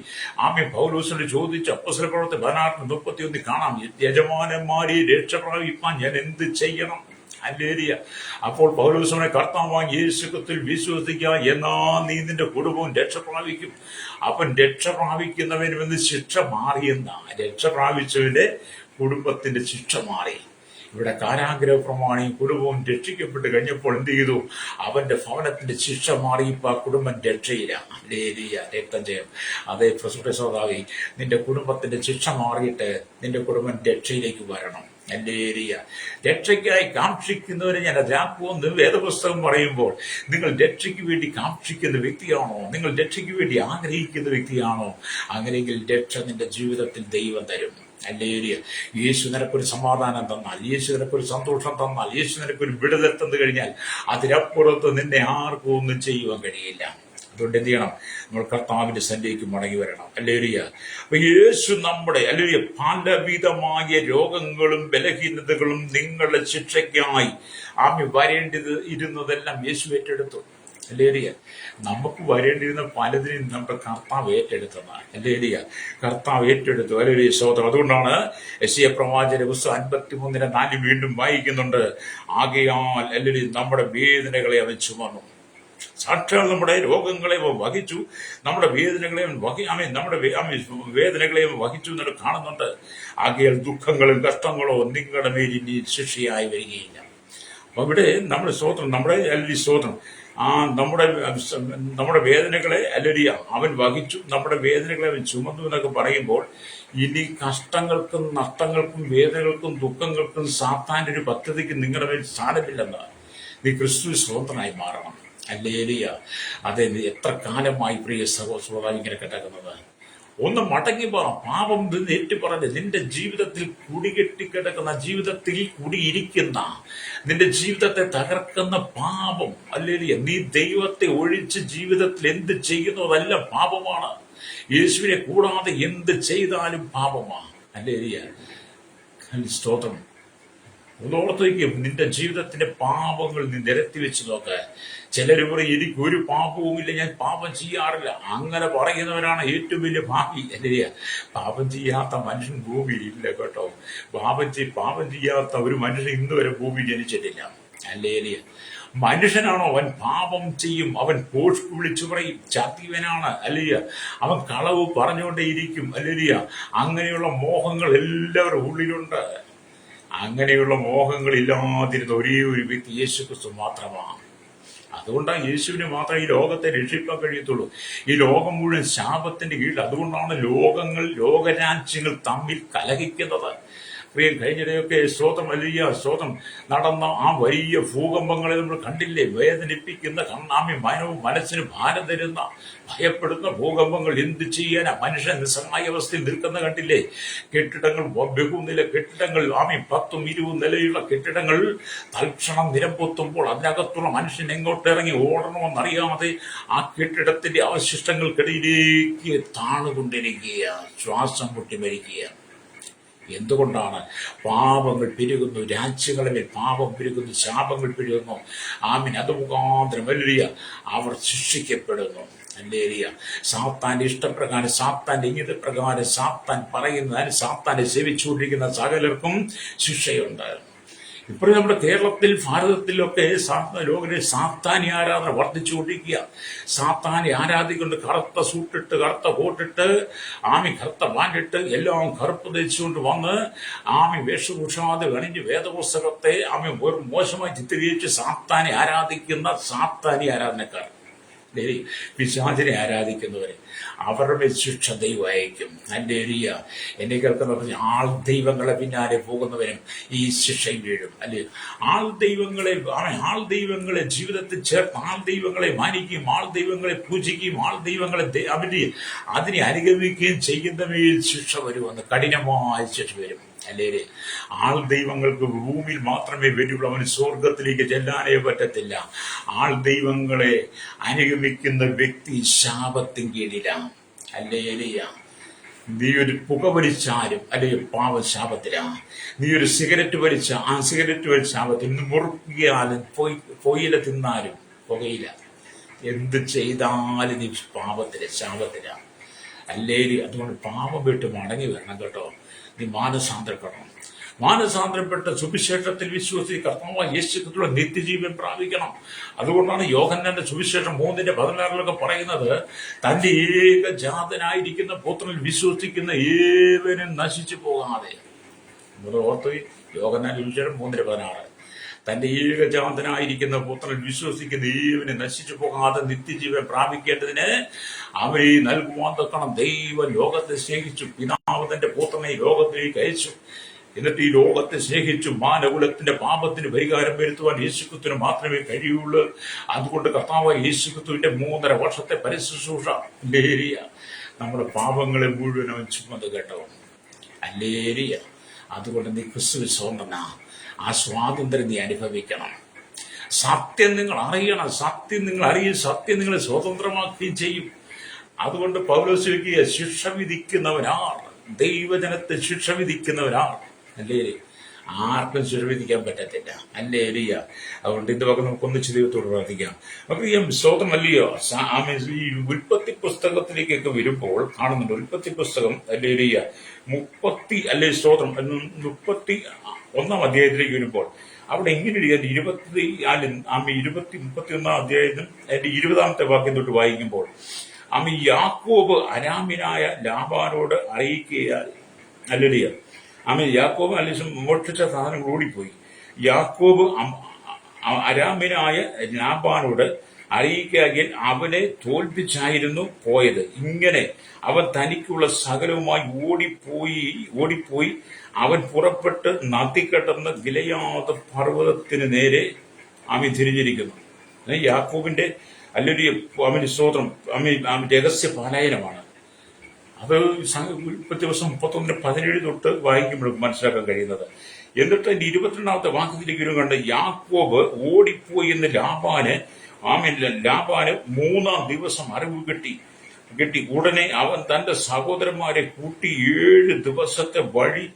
പൗലോസിനോട് ചോദിച്ച അപ്പോസ്തല പ്രവൃത്തി 16:31 കാണാം, യജമാനന്മാരെ രക്ഷ പ്രാപിപ്പാൻ ഞാൻ എന്ത് ചെയ്യണം? ഹല്ലേലൂയ. അപ്പോൾ പൗലോസിനെ കർത്താവായ യേശുക്രിസ്തുവിൽ വിശ്വസിക്കുക, എന്നാ നീ നിന്റെ കുടുംബവും രക്ഷ പ്രാപിക്കും. അവൻ രക്ഷ പ്രാപിക്കുന്നവന് ശിക്ഷ മാറിയെന്ന, രക്ഷ പ്രാപിച്ചവന്റെ കുടുംബത്തിന്റെ ശിക്ഷ മാറി. ഇവിടെ കാരാഗ്രഹ പ്രമാണി കുടുംബവും രക്ഷിക്കപ്പെട്ട് കഴിഞ്ഞപ്പോൾ എന്ത് ചെയ്തു? അവന്റെ ഭവനത്തിന്റെ ശിക്ഷ മാറി. ഇപ്പൊ ആ കുടുംബം രക്ഷയില്ല. ഹല്ലേലൂയ. രക്തം ജയം. അതേ സഹോദരി, നിന്റെ കുടുംബത്തിന്റെ ശിക്ഷ മാറിയിട്ട് നിന്റെ കുടുംബം രക്ഷയിലേക്ക് വരണം. ഹല്ലേലൂയ. രക്ഷയ്ക്കായി കാക്ഷിക്കുന്നവരെ ഞാൻ രാക്കുമെന്ന് വേദപുസ്തകം പറയുമ്പോൾ, നിങ്ങൾ രക്ഷയ്ക്ക് വേണ്ടി കാക്ഷിക്കുന്ന വ്യക്തിയാണോ? നിങ്ങൾ രക്ഷയ്ക്ക് വേണ്ടി ആഗ്രഹിക്കുന്ന വ്യക്തിയാണോ? അങ്ങനെയെങ്കിൽ രക്ഷ നിന്റെ ജീവിതത്തിൽ ദൈവം തരും. ഹല്ലേലൂയ. യേശു നിനക്കൊരു സമാധാനം തന്നാൽ, യേശു നിനക്കൊരു സന്തോഷം തന്നാൽ, യേശു നിനക്കൊരു വിടുതൽ തന്നു കഴിഞ്ഞാൽ അതിനപ്പുറത്ത് നിന്നെ ആർക്കും ഒന്നും ചെയ്യുവാൻ കഴിയില്ല. അതുകൊണ്ട് എന്ത് ചെയ്യണം? നമ്മൾ കർത്താവിന്റെ സന്നിധിക്ക് മടങ്ങി വരണം. ഹല്ലേലൂയ. അപ്പൊ യേശു നമ്മുടെ പലവിധമായ രോഗങ്ങളും ബലഹീനതകളും നിങ്ങളുടെ ശിക്ഷയ്ക്കായി വരേണ്ടത് ഇരുന്നതെല്ലാം യേശു ഏറ്റെടുത്തു. ഹല്ലേലൂയ. നമുക്ക് വരേണ്ടിരുന്ന പലതിനും നമ്മുടെ കർത്താവ് ഏറ്റെടുത്തതാണ്. ഹല്ലേലൂയ. കർത്താവ് ഏറ്റെടുത്തു. ഹല്ലേലൂയ. സ്തോത്രം. അതുകൊണ്ടാണ് യെശയ്യാ പ്രവാചകന്റെ പുസ്തകം 53:4 വീണ്ടും വായിക്കുന്നുണ്ട്, ആകയാൽ ഹല്ലേലൂയ നമ്മുടെ വേദനകളെ അവൻ ചുമന്നു. സാക്ഷാൽ നമ്മുടെ രോഗങ്ങളെ വഹിച്ചു, നമ്മുടെ വേദനകളെ നമ്മുടെ വേദനകളെ വഹിച്ചു എന്ന് കാണുന്നുണ്ട്. ആകയാൽ ദുഃഖങ്ങളും കഷ്ടങ്ങളോ നിങ്ങളുടെ മേൽ ഇനി ശിക്ഷയായി വരികയില്ല. അപ്പൊ ഇവിടെ നമ്മുടെ സ്തോത്രം, നമ്മുടെ സ്തോത്രം, നമ്മുടെ വേദനകളെ അവൻ വഹിച്ചു, നമ്മുടെ വേദനകളെ അവൻ ചുമന്നു എന്നൊക്കെ പറയുമ്പോൾ, ഇനി കഷ്ടങ്ങൾക്കും നഷ്ടങ്ങൾക്കും വേദനകൾക്കും ദുഃഖങ്ങൾക്കും സാത്താന്റെ ഒരു പദ്ധതിക്ക് നിങ്ങളുടെ മേൽ സ്ഥാനമില്ലെന്ന്. നീ ക്രിസ്തു സ്വതന്ത്രനായി മാറണം. ഹല്ലേലൂയ. അതെ, എത്ര കാലമായി പ്രിയ സഹോദരൻ ഇങ്ങനെ കിടക്കുന്നത്? ഒന്ന് മടങ്ങി പാപം ഏറ്റുപറഞ്ഞ് നിന്റെ ജീവിതത്തിൽ കുടികെട്ടിക്കിടക്കുന്ന, ജീവിതത്തിൽ കുടിയിരിക്കുന്ന, നിന്റെ ജീവിതത്തെ തകർക്കുന്ന പാപം, ഹല്ലേലൂയ. നീ ദൈവത്തെ ഒഴിച്ച് ജീവിതത്തിൽ എന്ത് ചെയ്യുന്നു അതെല്ലാം പാപമാണ്. യേശുവിനെ കൂടാതെ എന്ത് ചെയ്താലും പാപമാണ്. ഹല്ലേലൂയ. സ്തോത്രം. ഒന്നോർത്തേക്ക് നിന്റെ ജീവിതത്തിന്റെ പാപങ്ങൾ നീ നിരത്തി വെച്ച് നോക്ക്. ചിലര് പറയും, എനിക്ക് ഒരു പാപവുമില്ല, ഞാൻ പാപം ചെയ്യാറില്ല. അങ്ങനെ പറയുന്നവരാണ് ഏറ്റവും വലിയ പാപി. അല്ലേ? പാപം ചെയ്യാത്ത മനുഷ്യൻ ഭൂമിയിൽ ഇല്ല കേട്ടോ. പാപം ചെയ്യാത്ത ഒരു മനുഷ്യൻ ഇന്ന് വരെ ഭൂമി ജനിച്ചിട്ടില്ല. അല്ലേ? മനുഷ്യനാണോ? അവൻ പാപം ചെയ്യും, അവൻ പോഷ് വിളിച്ചു പറയും, ചാത്തിവനാണ്. അല്ലയ്യ, അവൻ കളവ് പറഞ്ഞുകൊണ്ടേയിരിക്കും. അല്ലയ്യ, അങ്ങനെയുള്ള മോഹങ്ങൾ എല്ലാവരുടെ ഉള്ളിലുണ്ട്. അങ്ങനെയുള്ള മോഹങ്ങൾ ഇല്ലാതിരുന്ന ഒരേ ഒരു വ്യക്തി യേശുക്രിസ്തു മാത്രമാണ്. അതുകൊണ്ടാണ് യേശുവിനെ മാത്രമേ ഈ ലോകത്തെ രക്ഷിക്കാൻ കഴിയത്തുള്ളൂ. ഈ ലോകം മുഴുവൻ ശാപത്തിന്റെ കീഴിൽ. അതുകൊണ്ടാണ് ലോകരാജ്യങ്ങൾ തമ്മിൽ കലഹിക്കുന്നത്. പ്രിയം, കഴിഞ്ഞിടെയൊക്കെ വലിയ സ്തോത്രം നടന്ന ആ വലിയ ഭൂകമ്പങ്ങളെ നമ്മൾ കണ്ടില്ലേ? വേദനിപ്പിക്കുന്ന, മനസ്സിന് ഭാരം തരുന്ന, ഭയപ്പെടുന്ന ഭൂകമ്പങ്ങൾ. എന്ത് ചെയ്യാനാ? മനുഷ്യൻ നിസ്സഹായ അവസ്ഥയിൽ നിൽക്കുന്ന കണ്ടില്ലേ? കെട്ടിടങ്ങൾ, ബഹുനില കെട്ടിടങ്ങൾ, 10ഉം 20ഉം നിലയുള്ള കെട്ടിടങ്ങൾ തൽക്ഷണം നിരമ്പൊത്തുമ്പോൾ അതിനകത്തുള്ള മനുഷ്യൻ എങ്ങോട്ടിറങ്ങി ഓടണമെന്നറിയാതെ ആ കെട്ടിടത്തിന്റെ അവശിഷ്ടങ്ങൾക്കിടയിലേക്ക് താണുകൊണ്ടിരിക്കുക, ശ്വാസം മുട്ടി മരിക്കുക. എന്തുകൊണ്ടാണ്? പാപങ്ങൾ പെരുകുന്നു, രാജ്യങ്ങളിൽ പാപം പെരുകുന്നു, ശാപങ്ങൾ പെരുകുന്നു. അത് മുഖാന്തരം അവർ ശിക്ഷിക്കപ്പെടുന്നു. ഹല്ലേലൂയ. സാത്താന്റെ ഇഷ്ടപ്രകാരം, സാത്താന്റെ ഇംഗിതപ്രകാരം, സാത്താൻ പറയുന്നതിന്, സാത്താനെ സേവിച്ചുകൊണ്ടിരിക്കുന്ന സകലർക്കും ശിക്ഷയുണ്ട്. ഇപ്പോഴും നമ്മുടെ കേരളത്തിൽ, ഭാരതത്തിലൊക്കെ സാത്താനി ആരാധന വർദ്ധിച്ചുകൊണ്ടിരിക്കുക. സാത്താനെ ആരാധിക്കൊണ്ട് കറുത്ത സൂട്ടിട്ട്, കറുത്ത കോട്ടിട്ട്, കറുത്ത പാൻറിട്ട്, എല്ലാം കറുപ്പ് ധരിച്ചുകൊണ്ട് വന്ന് വേഷഭൂഷാതെ കണിഞ്ഞ് വേദപുസ്തകത്തെ മോശമായി ചിത്രീകരിച്ച് സാത്താനെ ആരാധിക്കുന്ന സാത്താനി ആരാധനക്കാർ, പിശാചിനെ ആരാധിക്കുന്നവരെ, അവരുടെ ശിക്ഷ ദൈവം അയക്കും. ഹല്ലേലൂയ. എന്നെ കേൾക്കുന്ന ആൾ ദൈവങ്ങളെ പിന്നാലെ പോകുന്നവരും ഈ ശിക്ഷയിൽ വീഴും. അല്ലെ? ആൾ ദൈവങ്ങളെ ജീവിതത്തിൽ ചേർത്ത്, ആൾ ദൈവങ്ങളെ മാനിക്കുകയും, ആൾ ദൈവങ്ങളെ പൂജിക്കുകയും, ആൾ ദൈവങ്ങളെ അതിനെ അനുഗമിക്കുകയും ചെയ്യുന്നവയിൽ ശിക്ഷ വരുമെന്ന്, കഠിനമായ ശിക്ഷ വരും. അല്ലേ? ആൾ ദൈവങ്ങൾക്ക് ഭൂമിയിൽ മാത്രമേ വരുള്ളൂ. അവന് സ്വർഗത്തിലേക്ക് ചെല്ലാനേ പറ്റത്തില്ല. ആൾ ദൈവങ്ങളെ അനുഗമിക്കുന്ന വ്യക്തി ശാപത്തിൻ കീഴിലാണ്. അല്ലേലിയ. നീ ഒരു പുക വലിച്ചാലും അല്ലെങ്കിൽ പാവം ശാപത്തിലാണ്. നീ ഒരു സിഗരറ്റ് വലിച്ച ആ സിഗരറ്റ് വലിച്ച ശാപത്തിൽ, ഇന്ന് മുറുക്കിയാലും പൊയില തിന്നാലും പുകയില്ല. എന്ത് ചെയ്താലും നീ പാപത്തില ശാപത്തിലാണ്. അല്ലേലി. അതുകൊണ്ട് പാപം വിട്ട് മടങ്ങി വരണം കേട്ടോ. നീ മാനസാന്തരപ്പെടണം. മാനസാന്തരപ്പെട്ട സുവിശേഷത്തിൽ വിശ്വസിച്ച് കർത്താവായ യേശുക്രിസ്തുവിന്റെ നിത്യജീവൻ പ്രാപിക്കണം. അതുകൊണ്ടാണ് യോഹന്നാന്റെ സുവിശേഷം 3:16 പറയുന്നത്, തന്റെ ഏകജാതനായിരിക്കുന്ന പുത്രനിൽ വിശ്വസിക്കുന്ന ഏവനും നശിച്ചു പോകാതെ. ഓർത്ത്, യോഹന്നാന്റെ സുവിശേഷം 3:16, തന്റെ ഏകജാതനായിരിക്കുന്ന പുത്രനിൽ വിശ്വസിക്കുന്ന ഏവനെ നശിച്ചു പോകാതെ നിത്യജീവൻ പ്രാപിക്കേണ്ടതിന് അവരെ നൽകുവാൻ തക്കണം ദൈവം ലോകത്തെ സ്നേഹിച്ചു. പിതാവ് തന്റെ പുത്രനെ ലോകത്തിലേക്ക് അയച്ചു. എന്നിട്ട് ഈ ലോകത്തെ സ്നേഹിച്ചു മാനകുലത്തിന്റെ പാപത്തിന് പരിഹാരം വരുത്തുവാൻ യേശുക്രിസ്തുവിന് മാത്രമേ കഴിയുള്ളൂ. അതുകൊണ്ട് കർത്താവായ യേശുക്രിസ്തുവിന്റെ 3.5 വർഷത്തെ പരിശുശ്രൂഷ അല്ലേരിയ നമ്മുടെ പാപങ്ങളെ മുഴുവൻ അവൻ ചുമത് കേട്ടോ. അല്ലേരിയ. അതുകൊണ്ട് നീ ക്രിസ്തുവിൽ സ്വതന്ത്രനാ. ആ സ്വാതന്ത്ര്യം നീ അനുഭവിക്കണം. സത്യം നിങ്ങൾ അറിയണം. സത്യം നിങ്ങൾ അറിയും. സത്യം നിങ്ങളെ സ്വതന്ത്രമാക്കുകയും ചെയ്യും. അതുകൊണ്ട് പൗലോസ് ശിക്ഷ വിധിക്കുന്നവനാൾ, ദൈവജനത്തെ ശിക്ഷ വിധിക്കുന്നവനാൾ. അല്ലേ? ആർക്കും ശിക്ഷ വിധിക്കാൻ പറ്റത്തില്ല. അല്ലേ? അതുകൊണ്ട് ഇതൊക്കെ നമുക്ക് ഒന്നിച്ച് ദൈവത്തോട് പ്രാർത്ഥിക്കാം. നമുക്ക് സ്വതന്ത്രമല്ലയോ? ഈ ഉൽപ്പത്തി പുസ്തകത്തിലേക്കൊക്കെ വരുമ്പോൾ കാണുന്നുണ്ട്. ഉൽപ്പത്തി പുസ്തകം അല്ലേ 31 അധ്യായത്തിലേക്ക് വരുമ്പോൾ അവിടെ എങ്ങനെ 31 അധ്യായത്തിൽ അതിന്റെ 20ാമത്തെ വാക്യം തൊട്ട് വായിക്കുമ്പോൾ യാക്കോബ് അരാമ്യനായ ലാബാനോട് അറിയിക്കുക. അല്ലേലിയ. യാക്കോബ് മോഷ്ടിച്ച സാധനങ്ങൾ ഓടിപ്പോയി. യാക്കോബ് അരാമ്യനായ ലാബാനോട് അറിയിക്കുകയാൽ അവനെ തോൽപ്പിച്ചായിരുന്നു പോയത്. ഇങ്ങനെ അവൻ തനിക്കുള്ള സകലവുമായി ഓടിപ്പോയി അവൻ പുറപ്പെട്ട് നദി കടന്ന് ഗിലെയാദ് പർവ്വതത്തിന് നേരെ തിരിഞ്ഞിരിക്കുന്നു. യാക്കോബിന്റെ അല്ലെങ്കിൽ അവന് സ്തോത്രം രഹസ്യ പലായനമാണ്. അത് ദിവസം 31:17 തൊട്ട് വായിക്കുമ്പോൾ മനസ്സിലാക്കാൻ കഴിയുന്നത്. എന്നിട്ട് അതിന്റെ 22ാമത്തെ വാക്യത്തിലേക്ക് കണ്ട് യാക്കോബ് ഓടിപ്പോയി എന്ന് ലാബാന് 3-ാം ദിവസം അറിവ് കിട്ടി. ഉടനെ അവൻ തന്റെ സഹോദരന്മാരെ കൂട്ടി 7 ദിവസത്തെ വഴി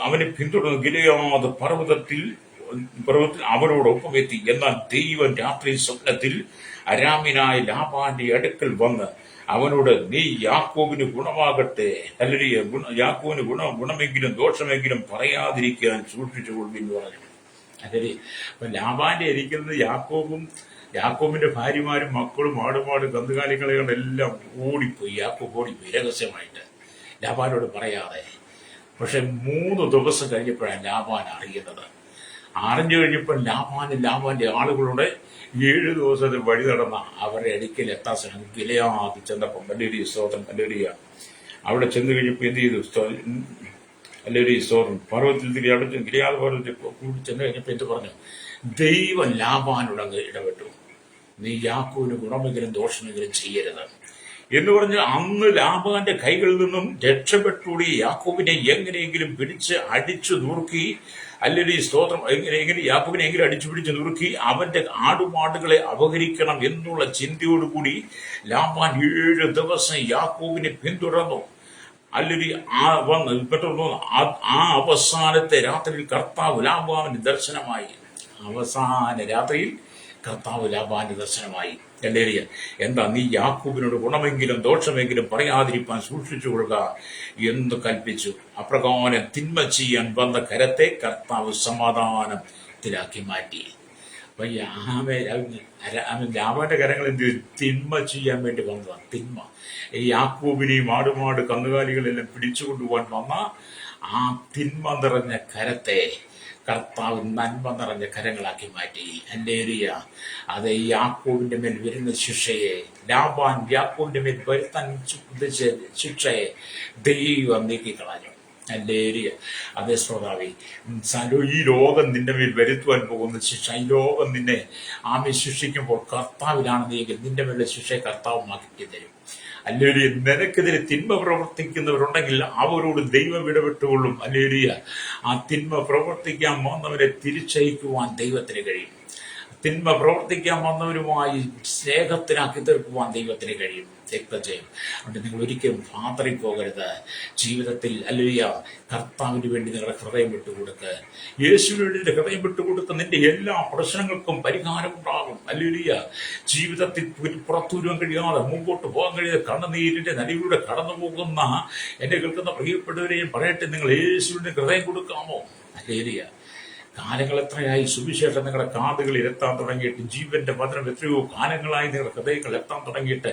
അവനെ പിന്തുടർന്ന് ഗിലെയാദ് പർവ്വതത്തിൽ അവനോടൊപ്പം എത്തി. എന്നാൽ ദൈവം രാത്രി സ്വപ്നത്തിൽ അരാമ്യനായ ലാബാന്റെ അടുക്കൽ വന്ന് അവനോട്, നീ യാക്കോബിന് ഗുണമാകട്ടെ, അല്ലെങ്കിൽ യാക്കോബിന് ഗുണമെങ്കിലും ദോഷമെങ്കിലും പറയാതിരിക്കാൻ സൂക്ഷിച്ചുകൊള്ളുമെന്ന് പറഞ്ഞു. അല്ലേ? അപ്പൊ ലാബാന്റെ ഇരിക്കുന്നത് യാക്കോബിന്റെ ഭാര്യമാരും മക്കളും ആടുപാട് കന്നുകാലികളെല്ലാം ഓടിപ്പോയി. യാക്കോബ് ഓടിപ്പോയി രഹസ്യമായിട്ട്, ലാബാനോട് പറയാതെ. പക്ഷെ 3 ദിവസം കഴിഞ്ഞപ്പോഴാണ് ലാബാൻ അറിയുന്നത്. അറിഞ്ഞു കഴിഞ്ഞപ്പോൾ ലാബാന്റെ ആളുകളുടെ 7 ദിവസത്തെ വഴി നടന്ന അവരുടെ അടുക്കൽ എത്താൻ ശ്രമിക്കും. ഗിലെയാദ് ചെന്നപ്പം വലിയൊരു സ്തോത്രം. അല്ലേരിയ. അവിടെ ചെന്ന് കഴിഞ്ഞപ്പോൾ എന്ത് ചെയ്തു? അല്ലേരിയ സ്തോത്രം. പർവ്വതത്തിൽ ഗിലെയാദ് പർവ്വതത്തിൽ കൂടി ചെന്ന് കഴിഞ്ഞപ്പോൾ എന്ത് പറഞ്ഞു? ദൈവം ലാബാനോട് അങ്ങ് ഇടപെട്ടു. നീ യാക്കോബിന് ഗുണമെങ്കിലും ദോഷമെങ്കിലും ചെയ്യരുത് എന്ന് പറഞ്ഞ് അന്ന് ലാബാന്റെ കൈകളിൽ നിന്നും രക്ഷപ്പെട്ടൂടി യാക്കോബിനെ എങ്ങനെയെങ്കിലും പിടിച്ച് അടിച്ചു നുറുക്കി. അല്ലെങ്കിൽ സ്തോത്രം യാക്കോബിനെ എങ്കിലും അടിച്ചു പിടിച്ച് നുറുക്കി അവന്റെ ആടുമാടുകളെ അപഹരിക്കണം എന്നുള്ള ചിന്തയോടുകൂടി ലാബാൻ 7 ദിവസം യാക്കോബിനെ പിന്തുടർന്നു. അല്ലെങ്കിൽ ആ അവസാനത്തെ രാത്രിയിൽ കർത്താവ് ലാബാന്റെ ദർശനമായി. അവസാന രാത്രിയിൽ കർത്താവ് ലാബാന്റെ ദർശനമായി. അല്ലേലിയ. എന്താ? നീ യാക്കോബിനോട് ഗുണമെങ്കിലും ദോഷമെങ്കിലും പറയാതിരിക്കാൻ സൂക്ഷിച്ചുകൊള്ളുക എന്ന് കൽപ്പിച്ചു. അപ്രകാരം തിന്മ ചെയ്യാൻ വന്ന കരത്തെ കർത്താവ് സമാധാനത്തിലാക്കി മാറ്റി. അപ്പൊ ലാബാന്റെ കരങ്ങൾ എന്ത് ചെയ്തു? തിന്മ ചെയ്യാൻ വേണ്ടി വന്നതാണ്. തിന്മ. ഈ യാക്കോബിനെയും ആടുമാട് കന്നുകാലികളെല്ലാം പിടിച്ചുകൊണ്ടുപോകാൻ വന്ന ആ തിന്മ നിറഞ്ഞ കരത്തെ കർത്താവ് നന്മ നിറഞ്ഞ കരങ്ങളാക്കി മാറ്റി. ഹല്ലേലൂയ. അത് യാക്കോബിന്റെ മേൽ വരുന്ന ശിക്ഷയെ, ലാബാൻ യാക്കോബിന്റെ മേൽ വരുത്താൻ ഉദ്ദേശിച്ച ശിക്ഷയെ ദൈവം നീക്കിക്കളഞ്ഞു. ഹല്ലേലൂയ. അതേ ശ്രോതാവേ, ഈ ലോകം നിന്റെ മേൽ വരുത്തുവാൻ പോകുന്ന ശിക്ഷ, ഈ ലോകം നിന്നെ ശിക്ഷിക്കുമ്പോൾ കർത്താവിലാണെന്നെങ്കിൽ നിന്റെ മേലെ ശിക്ഷയെ കർത്താവ് മാറ്റി തരും. അല്ലേലിയ. നിനക്കെതിരെ തിന്മ പ്രവർത്തിക്കുന്നവരുണ്ടെങ്കിൽ അവരോട് ദൈവം ഇടപെട്ടുകൊള്ളും. അല്ലേലിയ. ആ തിന്മ പ്രവർത്തിക്കാൻ വന്നവരെ തിരിച്ചയക്കുവാൻ ദൈവത്തിന് കഴിയും. തിന്മ പ്രവർത്തിക്കാൻ വന്നവരുമായി സ്നേഹത്തിനാക്കി തീർക്കുവാൻ ദൈവത്തിന് കഴിയും. രക്തജയം. അതുകൊണ്ട് നിങ്ങൾ ഒരിക്കലും പാതറിപ്പോകരുത്. ജീവിതത്തിൽ അല്ലേലൂയ കർത്താവിന് വേണ്ടി നിങ്ങളുടെ ഹൃദയം വിട്ടുകൊടുക്ക്. യേശുവിന് വേണ്ടി നിന്റെ ഹൃദയം വിട്ടുകൊടുത്ത് നിന്റെ എല്ലാ പ്രശ്നങ്ങൾക്കും പരിഹാരം ഉണ്ടാകും. അല്ലേലൂയ. ജീവിതത്തിൽ പുറത്തുവരുവാൻ കഴിയാതെ മുമ്പോട്ട് പോകാൻ കഴിയാതെ കണ്ണുനീരിന്റെ നദിയിലൂടെ കടന്നു പോകുന്ന എന്നെ കേൾക്കുന്ന പ്രിയപ്പെട്ടവരെയും പറയട്ടെ, നിങ്ങൾ യേശുവിന് ഹൃദയം കൊടുക്കാമോ? അല്ലേലൂയ. കാലങ്ങൾ എത്രയായി സുവിശേഷം നിങ്ങളുടെ കാതുകളിൽ എത്താൻ തുടങ്ങിയിട്ട്, ജീവന്റെ വചനം എത്രയോ കാലങ്ങളായി നിങ്ങളുടെ ഹൃദയങ്ങൾ എത്താൻ തുടങ്ങിയിട്ട്,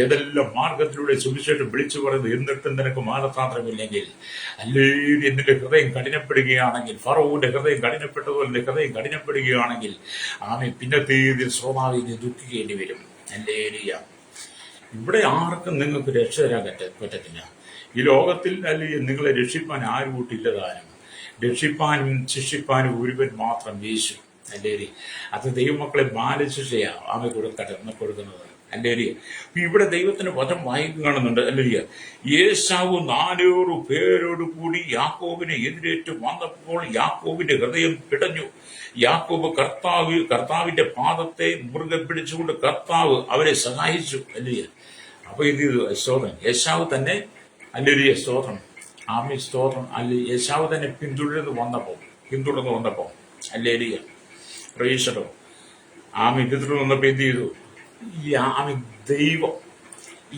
ഏതെല്ലാം മാർഗത്തിലൂടെ സുവിശേഷം വിളിച്ചു പറയുന്നത്, എന്നിട്ടും നിനക്ക് മാനസാന്തരമില്ലെങ്കിൽ, അല്ലെങ്കിൽ നിന്റെ ഹൃദയം കഠിനപ്പെടുകയാണെങ്കിൽ, ഫറവോന്റെ ഹൃദയം കഠിനപ്പെട്ടതുപോലെ നിന്റെ ഹൃദയം കഠിനപ്പെടുകയാണെങ്കിൽ, പിന്നത്തെ രീതിയിൽ സ്വാഭാവിക ദുഃഖിക്കേണ്ടി വരും. അല്ലേലൂയ. ഇവിടെ ആർക്കും നിങ്ങൾക്ക് രക്ഷ തരാൻ പറ്റത്തില്ല. ഈ ലോകത്തിൽ അല്ലെങ്കിൽ നിങ്ങളെ രക്ഷിപ്പാൻ ആരും കൂട്ടില്ലതാനും. രക്ഷിപ്പാനും ശിക്ഷിപ്പാനും ഒരുവൻ മാത്രം, യേശു. അല്ലേരി. അത് ദൈവമക്കളെ ബാലശിക്ഷയാണ് കൊടുക്കുന്നത്. അല്ലേരി. ഇവിടെ ദൈവത്തിന്റെ വചനം വായിക്കുകയാണെന്നുണ്ട്. അല്ലേരിയ. യേശാവ് 400 പേരോട് കൂടി യാക്കോബിനെ എതിരേറ്റ് വന്നപ്പോൾ യാക്കോബിന്റെ ഹൃദയം പിടഞ്ഞു. യാക്കോബ് കർത്താവിന്റെ പാദത്തെ മുറുകെ പിടിച്ചുകൊണ്ട് കർത്താവ് അവരെ സഹായിച്ചു. അല്ലേരിയ. അപ്പൊ ഇത് സ്തോത്രം. യേശാവ് തന്നെ. അല്ലേരിയ. സ്തോത്രം. സ്തോത്രം. അല്ലെ യേശാവ് തന്നെ പിന്തുടർന്ന് വന്നപ്പോ അല്ലേലിയ. പ്രേക്ഷകോ പിന്തുടർന്ന് വന്നപ്പോ എന്ത് ചെയ്തു? ദൈവം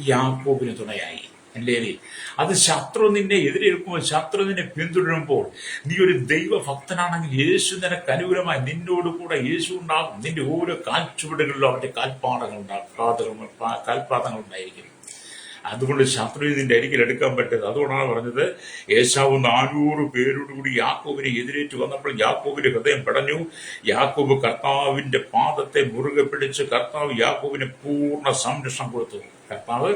യാക്കോബിന് തുണയായി. അല്ലേലി. അത് ശത്രു നിന്നെ എതിരേൽക്കുമ്പോൾ, ശത്രു നിന്നെ പിന്തുടരുമ്പോൾ, നീ ഒരു ദൈവഭക്തനാണെങ്കിൽ യേശു നിനക്ക് അനുകൂലമായി നിന്നോട് കൂടെ യേശു ഉണ്ടാകും. നിന്റെ ഓരോ കാൽച്ചുവടുകളിലും അവന്റെ കാൽപാദങ്ങൾ ഉണ്ടായിരിക്കും. അതുകൊണ്ട് ശത്രുവിന് നിന്റെ അരികിൽ എടുക്കാൻ പറ്റരുത്. അതുകൊണ്ടാണ് പറഞ്ഞത്, യേശാവ് 400 പേരോട് കൂടി യാക്കോബിനെ എതിരേറ്റ് വന്നപ്പോൾ യാക്കോബിന്റെ ഹൃദയം പിടഞ്ഞു. യാക്കോബ് കർത്താവിന്റെ പാദത്തെ മുറുകെ പിടിച്ച് കർത്താവ് യാക്കോബിന് പൂർണ്ണ സംരക്ഷണം കൊടുത്തു. കർത്താവ്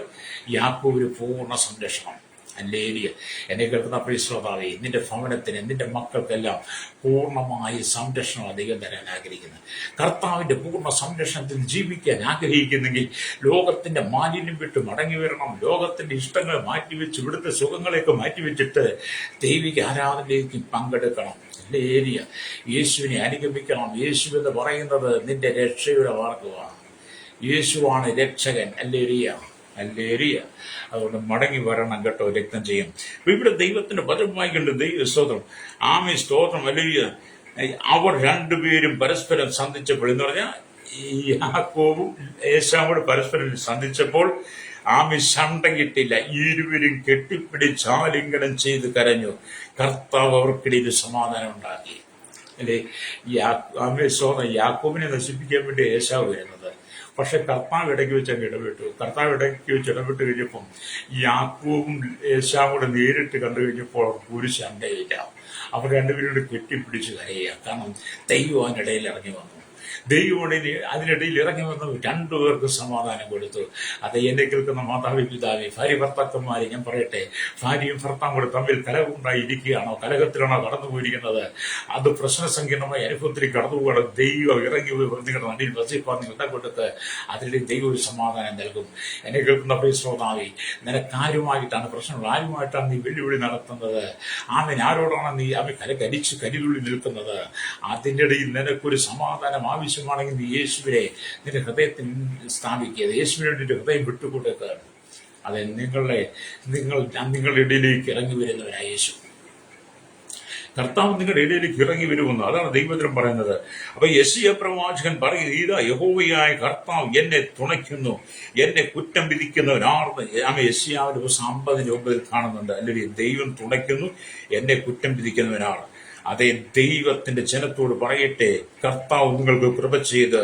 യാക്കോബിന് പൂർണ്ണ സംരക്ഷണം. അല്ലേലിയ. എന്നെ കേൾക്കുന്ന പ്രിയ ശ്രോതാവേ, നിന്റെ ഭവനത്തിന്, നിന്റെ മക്കൾക്കെല്ലാം പൂർണ്ണമായി സംരക്ഷണം ദൈവം തരാൻ ആഗ്രഹിക്കുന്നത്. കർത്താവിന്റെ പൂർണ്ണ സംരക്ഷണത്തിൽ ജീവിക്കാൻ ആഗ്രഹിക്കുന്നെങ്കിൽ ലോകത്തിന്റെ മാലിന്യം വിട്ട് മടങ്ങി വരണം. ലോകത്തിന്റെ ഇഷ്ടങ്ങൾ മാറ്റിവെച്ച്, ഇവിടുത്തെ സുഖങ്ങളെയൊക്കെ മാറ്റിവെച്ചിട്ട് ദൈവിക ആരാധനയിലേക്ക് പങ്കെടുക്കണം. അല്ലേലിയ. യേശുവിനെ അനുഗമിക്കണം. യേശു എന്ന് പറയുന്നത് നിന്റെ രക്ഷയുടെ മാർഗമാണ്. യേശുവാണ് രക്ഷകൻ. അല്ലേലിയ. അല്ലേലിയ. അതുകൊണ്ട് മടങ്ങി വരണം കേട്ടോ. രക്തം ചെയ്യും. ഇവിടെ ദൈവത്തിന്റെ വചനമായി കണ്ട് സ്തോത്രം. സ്തോത്രം. അല്ലേലിയ. അവർ രണ്ടുപേരും പരസ്പരം സന്ധിച്ചപ്പോൾ എന്ന് പറഞ്ഞാൽ യാക്കോബും ഏശാവോട് പരസ്പരം സന്ധിച്ചപ്പോൾ ശണ്ടം കിട്ടില്ല. ഇരുവരും കെട്ടിപ്പിടിച്ച് ആലിംഗനം ചെയ്ത് കരഞ്ഞു. കർത്താവ് അവർക്കിടയിൽ സമാധാനം ഉണ്ടാക്കി. അല്ലെ. യാക്കോബിനെ നശിപ്പിക്കാൻ വേണ്ടി ഏശാവ് വരുന്നത്. പക്ഷെ കർത്താവ് ഇടയ്ക്ക് വെച്ച് അങ്ങ് ഇടപെട്ടു. കർത്താവ് ഇടയ്ക്ക് വെച്ച് ഇടപെട്ട് കഴിഞ്ഞപ്പം യാക്കോബും ഏശാവും കൂടെ നേരിട്ട് കണ്ടു കഴിഞ്ഞപ്പോൾ ഒരു ശണ്ടയില്ല. അവർ രണ്ടുപേരോട് കെട്ടിപ്പിടിച്ച് കരയുക. കാരണം ദൈവം അതിനിടയിൽ ഇറങ്ങി വന്നു. ദൈവം അതിനിടയിൽ ഇറങ്ങി വന്നു. രണ്ടുപേർക്ക് സമാധാനം കൊടുത്തു. അത് എന്നെ കേൾക്കുന്ന മാതാവി, പിതാവി, ഭാര്യ ഭർത്താക്കന്മാരെ ഞാൻ പറയട്ടെ, ഭാര്യയും ഭർത്താവും കൂടെ തമ്മിൽ കലഹമുണ്ടായിരിക്കുകയാണോ, കലഹത്തിലാണോ കടന്നുപോയിരിക്കുന്നത്? അത് പ്രശ്നസങ്കീർണമായ അനുഭവത്തിലേക്ക് കടന്നുപോകണം. ദൈവം ഇറങ്ങി നിങ്ങളുടെ നടിയിൽ വസിപ്പാൻ നിങ്ങളുടെ കൊടുത്ത് അതിനിടയിൽ ദൈവം ഒരു സമാധാനം നൽകും. എന്നെ കേൾക്കുന്ന പ്രിയ ശ്രോതാവി, നിനക്കാരുമായിട്ടാണ് പ്രശ്നങ്ങൾ? ആരുമായിട്ടാണ് നീ വെല്ലുവിളി നടത്തുന്നത്? ആരോടാണ് നീ കലിച്ച് കരിതുള്ളി നിൽക്കുന്നത്? അതിൻ്റെ ഇടയിൽ നിനക്കൊരു സമാധാനം ആവശ്യമാണെങ്കിൽ നീ യേശുവിനെ നിന്റെ ഹൃദയത്തിൽ സ്ഥാപിക്കുക. യേശുവിനെ നിന്റെ ഹൃദയം വിട്ടുകൊടുക്കുക. അത് നിങ്ങളുടെ ഇടയിലേക്ക് ഇറങ്ങി വരുന്നവനായ യേശു. കർത്താവ് നിങ്ങളുടെ ഇടയിലേക്ക് ഇറങ്ങി വരുമെന്ന് അതാണ് ദൈവത്തിനും പറയുന്നത്. അപ്പൊ യെശയ്യാ പ്രവാചകൻ പറയുന്നത്, ഇതാ യഹോവയായ കർത്താവ് എന്നെ തുണയ്ക്കുന്നു, എന്നെ കുറ്റം വിധിക്കുന്നവനാർന്ന്. യെശയ്യാവിന്റെ 50:9 കാണുന്നുണ്ട്. അല്ലെങ്കിൽ ദൈവം തുണയ്ക്കുന്നു, എന്നെ കുറ്റം വിധിക്കുന്നവനാണ്. അതേ ദൈവത്തിന്റെ ജനത്തോട് പറയട്ടെ, കർത്താവ് നിങ്ങൾക്ക് കൃപ ചെയ്ത്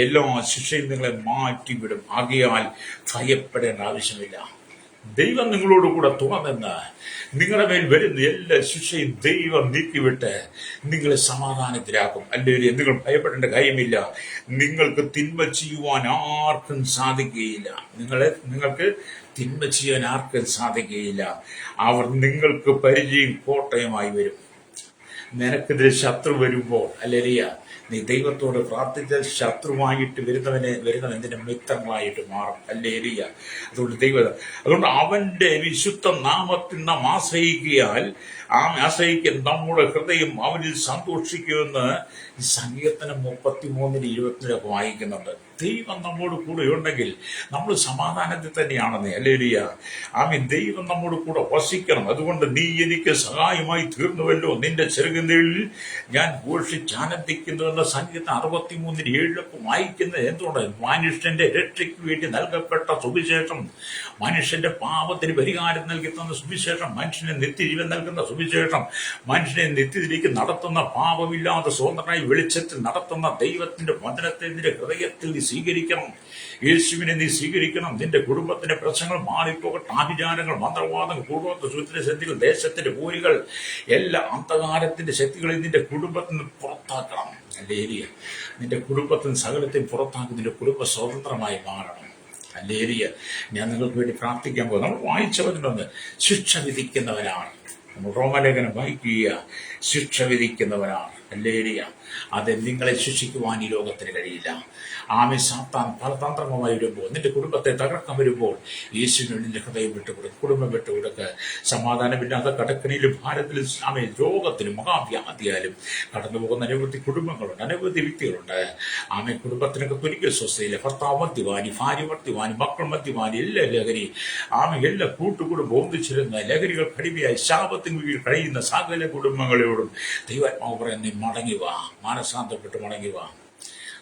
എല്ലാ ശിക്ഷയും നിങ്ങളെ മാറ്റിവിടും. ആകയാൽ ഭയപ്പെടേണ്ട ആവശ്യമില്ല. ദൈവം നിങ്ങളോട് കൂടെ തുറന്ന് നിങ്ങളുടെ മേൽ വരുന്ന എല്ലാ ശിക്ഷയും ദൈവം നീക്കിവിട്ട് നിങ്ങളെ സമാധാനത്തിലാക്കും. അല്ലെങ്കിൽ നിങ്ങൾ ഭയപ്പെടേണ്ട കാര്യമില്ല. നിങ്ങൾക്ക് തിന്മ ചെയ്യുവാൻ ആർക്കും സാധിക്കുകയില്ല. നിങ്ങൾക്ക് തിന്മ ചെയ്യാൻ ആർക്കും സാധിക്കുകയില്ല. അവർ നിങ്ങൾക്ക് പരിചയം കോട്ടയമായി വരും. നിനക്കെതിരെ ശത്രു വരുമ്പോൾ, അല്ലേലിയ, നീ ദൈവത്തോട് പ്രാർത്ഥിച്ച ശത്രുവായിട്ട് വരുന്നവൻ നിന്റെ മിത്രങ്ങളായിട്ട് മാറും. ഹല്ലേലൂയ. അതുകൊണ്ട് അവന്റെ വിശുദ്ധ നാമത്തിൽ നാം ആശ്രയിക്കിയാൽ ആശ്രയിക്കാൻ നമ്മുടെ ഹൃദയം അവനിൽ സന്തോഷിക്കുമെന്ന് ഈ സങ്കീർത്തനം 33:20 വായിക്കുന്നുണ്ട്. ദൈവം നമ്മോട് കൂടെ ഉണ്ടെങ്കിൽ നമ്മൾ സമാധാനത്തിൽ തന്നെയാണെന്ന്. ഹല്ലേലൂയ. ദൈവം നമ്മോട് കൂടെ വസിക്കണം. അതുകൊണ്ട് നീ എനിക്ക് സഹായമായി തീർന്നുവല്ലോ, നിന്റെ ചെറുകിന്തയിൽ ഞാൻ ഘോഷിച്ചാനന്ദിക്കുന്നു എന്ന സങ്കീർത്തനം 63:7 വായിക്കുന്നത് എന്തുകൊണ്ട്? മനുഷ്യന്റെ രക്ഷയ്ക്ക് വേണ്ടി നൽകപ്പെട്ട സുവിശേഷം, മനുഷ്യന്റെ പാപത്തിന് പരിഹാരം നൽകി തന്ന സുവിശേഷം, മനുഷ്യന് നിത്യജീവൻ നൽകുന്ന സുവിശേഷം, മനുഷ്യനെ നിത്യത്തിലേക്ക് നടത്തുന്ന, പാപമില്ലാതെ സ്വതന്ത്രനായി വെളിച്ചത്തിൽ നടത്തുന്ന ദൈവത്തിന്റെ വചനത്തെ നിന്റെ ഹൃദയത്തിൽ നീ സ്വീകരിക്കണം. യേശുവിനെ നീ സ്വീകരിക്കണം. നിന്റെ കുടുംബത്തിന്റെ പ്രശ്നങ്ങൾ മാറിപ്പോകട്ടെ. ആഭിചാരങ്ങൾ, മന്ത്രവാദങ്ങൾ, പൂർവ്വ ശക്തികൾ, ദേശത്തിന്റെ പോരികൾ, എല്ലാ അന്ധകാരത്തിന്റെ ശക്തികളെ നിന്റെ കുടുംബത്തിൽ നിന്ന് പുറത്താക്കണം. ഹല്ലേലൂയ. നിന്റെ കുടുംബത്തിൽ നിന്ന് സകലത്തെയും പുറത്താക്കി നിന്റെ കുടുംബ സ്വതന്ത്രമായി മാറണം. ഹല്ലേലൂയ. ഞാൻ നിങ്ങൾക്ക് വേണ്ടി പ്രാർത്ഥിക്കാൻ പോകും. നമ്മൾ വായിച്ചവരിലൊന്ന് ശിക്ഷ വിധിക്കുന്നവരാണ്. നമ്മൾ റോമലേഖനം വായിക്കുക, ശിക്ഷ വിധിക്കുന്നവരാണ്. ഹല്ലേലൂയ. അത് നിങ്ങളെ ശിക്ഷിക്കുവാൻ ഈ ലോകത്തിന് കഴിയില്ല. സാത്താൻ പല തന്ത്രങ്ങളുമായി വരുമ്പോൾ, നിന്റെ കുടുംബത്തെ തകർക്കാൻ വരുമ്പോൾ യേശുവിന് നിന്റെ ഹൃദയം വിട്ടുകൊടുക്കും, കുടുംബം വിട്ടുകൊടുക്ക്. സമാധാനമില്ലാത്ത കടക്കണിയിലും ഭാരത്തിലും രോഗത്തിലും മഹാവ്യാധിയാലും കടന്നു പോകുന്ന അനവധി കുടുംബങ്ങളുണ്ട്, അനവധി വ്യക്തികളുണ്ട്. കുടുംബത്തിനൊക്കെ ഒരിക്കൽ സ്വസ്ഥയില്ല. ഭർത്താവ് മദ്യപാനി, ഭാര്യ മദ്യപാനി, മക്കൾ മദ്യപാനി, എല്ലാ ലഹരി, എല്ലാ കൂട്ടുകുടുംബം ഒന്നിച്ചിരുന്ന ലഹരികൾ കടിമയായി ശാപത്തിന് കീഴിൽ കഴിയുന്ന സകല കുടുംബങ്ങളോടും ദൈവാത്മാവ് പറയുന്ന മടങ്ങി വാ, മാനസാന്തരപ്പെട്ട് മടങ്ങി വാ.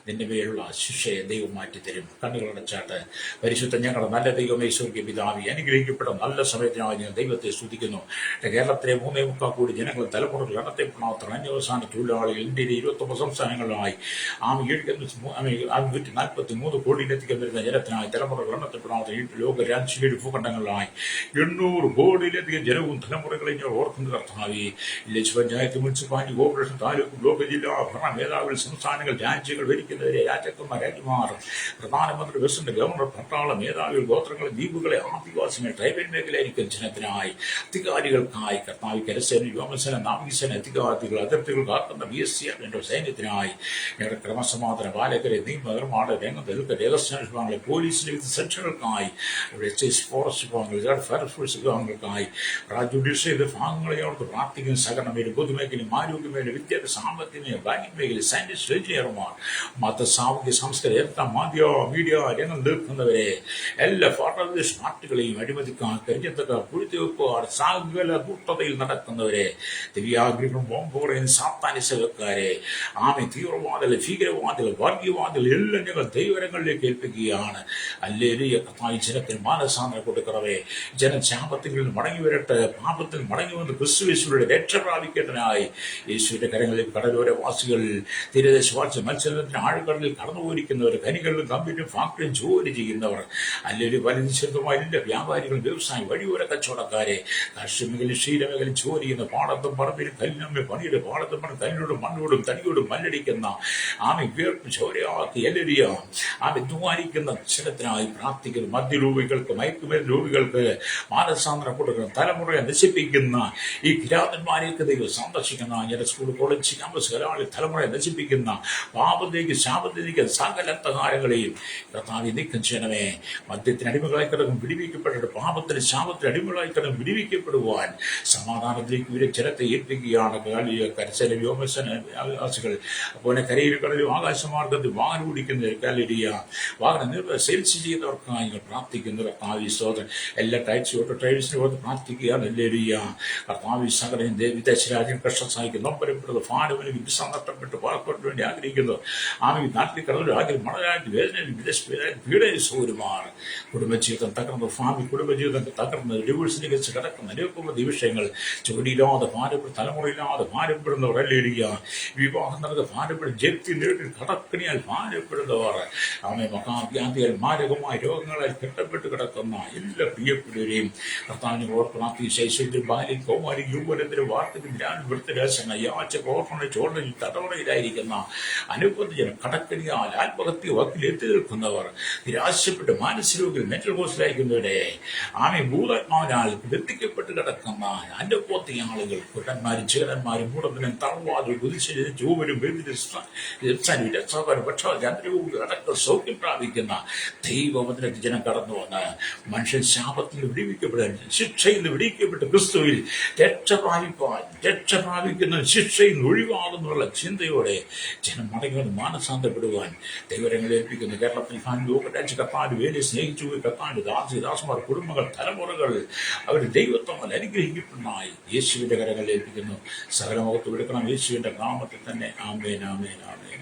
നിന്റെ പേരുള്ള ശിക്ഷയെ ദൈവം മാറ്റിത്തരും. കണ്ണുകളടച്ചാട്ട്. പരിശുദ്ധ ഞങ്ങളുടെ നല്ല ദൈവമേ, സ്വർഗ്ഗീയ പിതാവേ, അനുഗ്രഹിക്കപ്പെട്ട നല്ല സമയത്തിനായി ഞാൻ ദൈവത്തെ സ്തുതിക്കുന്നു. കേരളത്തിലെ 3.25 കോടി ജനങ്ങൾ തലമുറകൾ എണ്ണത്തിൽപ്പെടാത്ത അന്യവസാന തൊഴിലാളികൾ ഇന്ത്യയിലെ 29 സംസ്ഥാനങ്ങളിലായി 143 കോടിയിലെത്തിക്കാൻ വരുന്ന ജനത്തിനായി തലമുറകൾ എണ്ണത്തിൽപ്പെടാത്ത ലോക 7 ഭൂഖണ്ഡങ്ങളിലായി 800 കോടിയിലധികം ജനവും തലമുറകളെ ഞാൻ ഓർക്കുന്ന കർത്താവേ, village panchayat, municipality, corporation, taluk, block, ജില്ലാ ഭരണ മേധാവികൾ, സംസ്ഥാനങ്ങൾ, രാജ്യങ്ങൾ ഭരിക്കുന്നവരെ, രാജാക്കന്മാർ, രാജ്യമാർ, പ്രധാനമന്ത്രി, പ്രസിഡന്റ്, ഗവർണർ, പട്ടാള മേധാവികൾ, ഗോത്രങ്ങളെ, ദ്വീപുകളെ, ആദിവാസികൾ, ട്രൈബൽ മേഖലയായിരിക്കും ജനത്തിനായി, അധികാരികൾക്കായി കർത്താവ്, കരസേന, വ്യോമസേന, നാവികസേന അധികാരികൾ, അതിർത്തികൾ കാക്കുന്ന BSF സൈന്യത്തിനായി, ഞങ്ങളുടെ ക്രമസമാധാന പാലകരെ, നിയമനിർമ്മാണ രംഗത്ത് രഹസ്യാനുഷ്ഠാനങ്ങളെ, പോലീസിന്റെ വിവിധ സെക്ഷനുകൾക്കായി, ഫോറസ്റ്റ് വിഭാഗങ്ങൾ, ഫയർഫോഴ്സ് വിഭാഗങ്ങൾക്കായി, ജുഡീഷ്യൽ വിഭാഗങ്ങളെ അവർക്ക് പ്രാർത്ഥിക്കുന്ന സഹകരണമേലും, പൊതുമേഖലയും, ആരോഗ്യമേഖല, വിദ്യാഭ്യാസ, സാമ്പത്തിക, ബാങ്കിംഗ് മേഖല, സയന്റിസ്റ്റ്, എഞ്ചിനീയർമാർ, മത, സാമൂഹ്യ, സാംസ്കാരിക, മീഡിയ രംഗം നിൽക്കുന്നവരെ, എല്ലാ പാർട്ടികളെയും അഴിമതിക്കാർ, കരിഞ്ഞത്തക്കാർ, കുഴിത്തിവെപ്പുകാർ, സകല ദുഷ്ടതയിൽ നടക്കുന്നവരെ, ദിവ്യാഗ്രഹം, ബോംബോറയും, സാത്താനിസക്കാരെ, തീവ്രവാദികൾ, ഭീകരവാദികൾ, വർഗീയവാദികൾ എല്ലാം ഞങ്ങൾ ദൈവരങ്ങളിലേക്ക് ഏൽപ്പിക്കുകയാണ്. ഹല്ലേലൂയ. കർത്താവേ, ജനത്തിന് മാനസാന്തരം കൊടുക്കണമേ. ജനം ശാപത്തിൽ മടങ്ങി വരട്ടെ, പാപത്തിൽ മടങ്ങി വന്ന് ക്രിസ്തുയേശുവിന്റെ രക്ഷ പ്രാപിക്കേണ്ടതിനായി യേശുവിന്റെ കരങ്ങളിലേക്ക് കടലോരവാസികൾ, തീരദേശവാസി, മത്സ്യബന്ധനത്തിന് ആഴക്കടലിൽ കടന്നുപോയിരിക്കുന്നവർ, ഖനികളിലും കമ്പ്യൂട്ടർ ഫാക്ടറിയും ജോലി ചെയ്യുന്നവർ, അല്ലെങ്കിൽ വലിയ ചെറുതുമായ എല്ലാ വ്യാപാരികളും, വ്യവസായം, വഴിയോര കച്ചവടക്കാരെ, കാർഷിക മേഖലയിൽ, ക്ഷീരമേഖലയിൽ ജോലി ചെയ്യുന്ന, പാടത്തും പറമ്പിലും കല്ലിനമ്മ പണിയുടെ, പാടത്തും പണം കല്ലിനോടും മണ്ണോടും തടിയോടും മല്ലടിക്കുന്ന, വീർപ്പ് ചോരയാക്കി എല്ലരിയ ദ്വാരിക്കുന്ന ജനത്തിനായി പ്രാർത്ഥിക്കുന്നു. മദ്യരൂപികൾക്ക്, മയക്കുമരുന്ന് രൂപികൾക്ക് മാനസാന്തരം കൊടുക്കുന്ന, തലമുറയെ നശിപ്പിക്കുന്ന ഈ കിരാതന്മാരെയൊക്കെ ദൈവം സന്ദർശിക്കുന്ന, ഞങ്ങളുടെ സ്കൂൾ, കോളേജ്, ക്യാമ്പസ്, കലാളിൽ തലമുറയെ നശിപ്പിക്കുന്ന, പാപത്തേക്ക് ശാപത്തിലേക്ക് സകല അന്ധകാരങ്ങളെയും കർത്താവേ നീക്കം ചെയ്യണമേ. മദ്യത്തിന് അടിമകളായി കിടക്കും വിടിവിക്കപ്പെട്ടിട്ട്, പാപത്തിന് ശാപത്തിന് അടിമകളായി കിടക്കും വിടിവിക്കപ്പെടുവാൻ സമാധാനത്തിലേക്ക് ഇവരെ ജനത്തെ ഏൽപ്പിക്കുകയാണ്. കരസേന, വ്യോമസേന വാസികൾ, അതുപോലെ കരയിലും കടലിലും ആകാശമാർഗത്തിൽ വാഹനം ഓടിക്കുന്നവർ, കാലിയ വാഹനം സെയിൽസ് ചെയ്യുന്നവർക്കായി ഞങ്ങൾ പ്രാർത്ഥിക്കുന്നു. കർത്താവേ, സ്തോത്രം. എല്ലാ ടാക്സി ഓട്ടോ ഡ്രൈവേഴ്സിനെ ഓർത്ത് പ്രാർത്ഥിക്കുകയാണ്. ഹല്ലേലൂയ. കർത്താവേ, സകലയും വിദേശ രാജ്യം കഷ്ടം സഹായിക്കുന്നു, നൊമ്പരപ്പെടുന്നത്, ഭാരവന് വിസ നഷ്ടപ്പെട്ട് പാസ്പോർട്ടിന് വേണ്ടി ആഗ്രഹിക്കുന്നു, നാട്ടിൽ കടന്നു ആഗ്രഹം, മഴയായിട്ട് വേദനയിൽ വിദേശ പീഡന സൗകര്യമാണ്. കുടുംബജീവിതം തകർന്നു, കുടുംബജീവിതം തകർന്ന് ഡിവോഴ്സിനെ കുറിച്ച് കിടക്കുന്ന അനേകം വിഷയങ്ങൾ, ജോലിയില്ലാതെ ഭാരപ്പെടും, തലമുറയില്ലാതെ ഭാരപ്പെടുന്നവർ, ഹല്ലേലൂയ. വിവാഹം നടന്ന് ഭാരപ്പെടും, ജപ്തി നേരിട്ട് കടക്കണിയാൽ ഭാരപ്പെടുന്നവർ, മഹാവ്യാധിയാൽ, മാരകമായ രോഗങ്ങളാൽ കെട്ടപ്പെട്ട് കിടക്കുന്ന എല്ലാ പ്രിയപ്പെട്ടവരെയും കർത്താവിനെ ഓർപ്പണാക്കി, ശൈശവത്തിൽ, ബാല്യം, കൗമാരി, യൗവനത്തിന്, വാർത്തകൾ, വൃത്തരാശന, യാചക, ഓർഫണ, ചോടനിൽ, തടവറയിലായിരിക്കുന്ന അനവധി ജനം കടക്കണിയാൽ ആത്മഹത്യ വക്കിൽ എത്തി നിൽക്കുന്നവർ, നിരാശപ്പെട്ട് മാനസിക മെന്റൽ ഹോസ്പിറ്റലയക്കുന്നവരെ, ആമെ ഭൂതന്മാരാൽ ബന്ധിക്കപ്പെട്ട് കിടക്കുന്ന അന്റപ്പോത്തിയ ആളുകൾ, കുട്ടന്മാരും ചേരന്മാരും മൂടത്തിനും തളവാതും കുതിശരി ചൂവരും പക്ഷാചന്ദ്രവും അടക്കം സൗഖ്യം പ്രാപിക്കുന്ന ദൈവവചനത്തിൽ ജനം കടന്നു വന്ന് മനുഷ്യൻ ശാപത്തിൽ വിടിവിക്കപ്പെടാൻ, ശിക്ഷയിൽ നിന്ന് വിടിവിക്കപ്പെട്ട് ക്രിസ്തുവിൽ രക്ഷ പ്രാപിക്കുന്ന ശിക്ഷയിൽ നിന്ന് ഒഴിവാകുന്നുള്ള ചിന്തയോടെ ജനം മടങ്ങി വന്ന് മാനസാന്തരപ്പെടുവാൻ ദൈവരങ്ങളെ ഏൽപ്പിക്കുന്നു. കേരളത്തിൽ കത്താല് വേലി സ്നേഹിച്ചു കത്താല് ദാസന്മാർ, കുടുംബങ്ങൾ, തലമുറകൾ അവർ ദൈവത്വങ്ങൾ അനുഗ്രഹിക്കപ്പെടുന്നതായി യേശുവിന്റെ കരങ്ങളിൽ ഏൽപ്പിക്കുന്നു. സകലമുഖത്ത് വിടുക്കണം യേശുവിന്റെ നാമത്തിൽ തന്നെ. ആമേൻ, ആമേൻ, ആമേൻ.